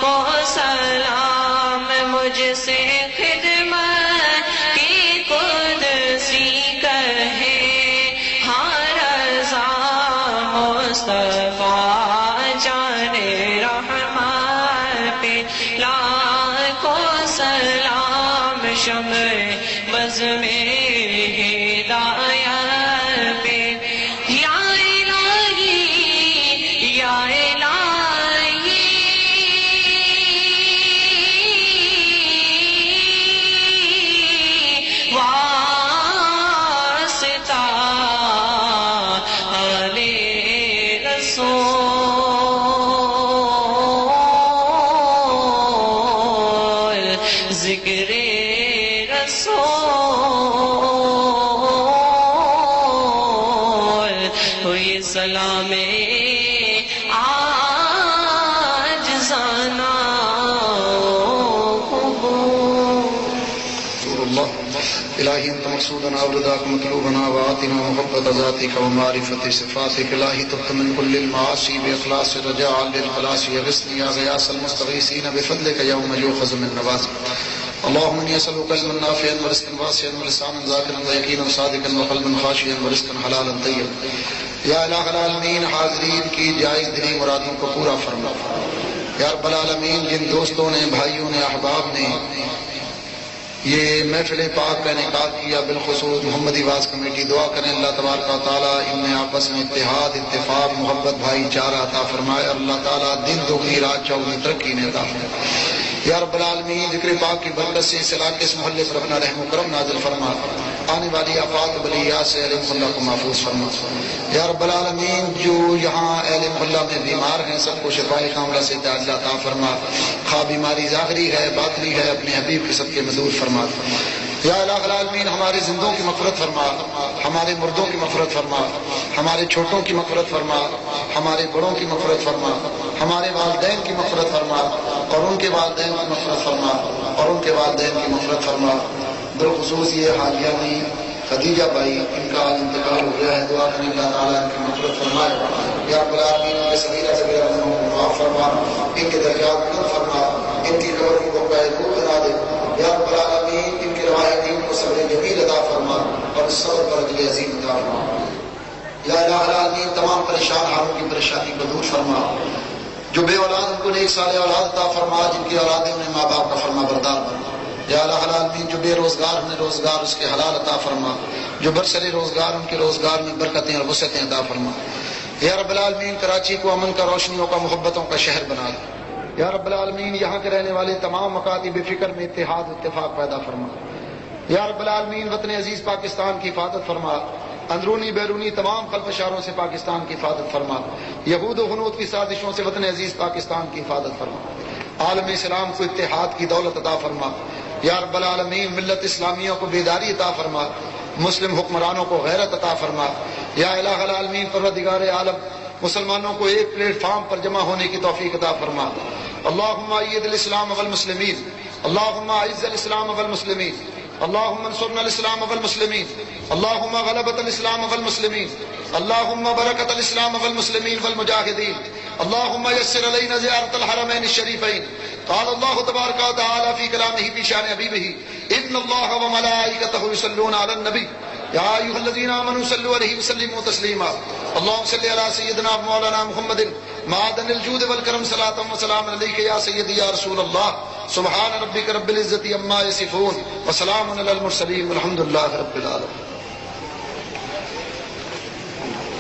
کو سلام مجھ سے خدمت کی قدسی کہے ہاں رضا مصطفیٰ جان رحمان بلا کو سلام شمع بز میں ہدایت یا الہی یا ذکر رسول ہوئی سلام آج زانا الہی انت مقصودنا ورضاک مطلوبنا وآتنا محبت ذاتک ومعرفت صفاتک الہی تبت من کل المعاصی باخلاص رجاء للخلاص یغثنی یا غیاث المستغیثین بفضلک یوم یؤخذ من نواصی اللهم اني اسالك علما نافعا ورزقا واسعا ولسانا ذاكرا ويقينا صادقا وقلبا خاشعا ورزقا حلالا طيبا. یا الہ العالمین حاضرین کی جائز دلی مرادوں کو پورا فرما. یا رب العالمین جن دوستوں نے بھائیوں نے احباب نے یہ محفل پاک کا انعقاد کیا بالخصوص محمدی واز کمیٹی دعا کریں اللہ تبارک و تعالیٰ ان میں آپس میں اتحاد اتفاق محبت بھائی چارہ عطا فرمائے. اللہ تعالیٰ دن دگنی رات چوگنی ترقی نے عطا فرمائے. یا رب العالمین ذکر پاک کی برکت سے اس علاقے اس محلے پر اپنا رحم و کرم نازل فرما. آنے والی آفات و بلیات سے اہل محلہ کو محفوظ فرما. یا رب العالمین جو یہاں اہل محلہ میں بیمار ہیں سب کو شفائے کاملہ سے تعالی عطا فرما. خواہ بیماری ظاہری ہے باطنی ہے اپنے حبیب کے سب کے مدور فرما. یا الہ العالمین ہمارے زندوں کی مغفرت فرما, ہمارے مردوں کی مغفرت فرما, ہمارے چھوٹوں کی مغفرت فرما, ہمارے بڑوں کی مغفرت فرما, ہمارے والدین کی مغفرت فرما اور ان کے والدین کی مغفرت فرما اور ان کے والدین کی مغفرت فرما. بالخصوص یہ حالیہ میں خدیجہ بھائی ان کا انتقال ہو گیا ہے, دعا کریں اللہ تعالیٰ ان کی مغفرت فرمائے. یا رب العالمین ان کے صغیرہ صغیرہ گناہوں کو معاف فرما, ان کے درجات بلند فرما, ان کی قبر کو قائد بنا دے. یا رب العالمین ان کے رواہ دین کو صبر جمیل عطا فرما اور اس صبر پر اجر عظیم عطا فرما. یا الہ العالمین تمام پریشان حالوں کی پریشانی کو دور فرما. جو بے اولاد ان کو نیک صالح اولاد عطا فرما, جن کی اولادیں انہیں ماں باپ کا فرما بردار بنا. یا الہ العالمین جو بے روزگار انہیں روزگار اس کے حلال عطا فرما, جو برسر روزگار ان کے روزگار میں برکتیں اور وسعتیں عطا فرما. یا رب العالمین کراچی کو امن کا روشنیوں کا محبتوں کا شہر بنا دے. یا رب العالمین یہاں کے رہنے والے تمام مکاتب فکر میں اتحاد اتفاق پیدا فرما. یا رب العالمین وطن عزیز پاکستان کی حفاظت فرما, اندرونی بیرونی تمام خلفشاروں سے پاکستان کی حفاظت فرما, یہود و غنود کی سازشوں سے وطن عزیز پاکستان کی حفاظت فرما. عالم اسلام کو اتحاد کی دولت عطا فرما. یا رب العالمین ملت اسلامیہ کو بیداری عطا فرما, مسلم حکمرانوں کو غیرت عطا فرما. یا الہ العالمین پروردگار عالم مسلمانوں کو ایک پلیٹ فارم پر جمع ہونے کی توفیق عطا فرما. اللہم اید الاسلام والمسلمین, اللہم اعز الاسلام والمسلمین, اللہم انصرنا الاسلام والمسلمین, اللہم غلبت الاسلام والمسلمین, اللہم برکت الاسلام والمسلمین والمجاہدین, اللہم یسر علینا زیارت الحرمین الشریفین. قال اللہ تبارک و تعالی فی کلامہ فی شان حبیبہ ان اللہ وملائکتہ یصلون علی النبی یا ایھا الذین آمنوا صلوا علیہ وسلموا تسلیما. اللہم صلی علی سیدنا مولانا محمد معدن الجود والکرم صلاۃ و سلام علیک یا سیدی یا رسول اللہ. سبحان ربک رب العزۃ عما یصفون وسلام علی المرسلین والحمد للہ رب العالمین.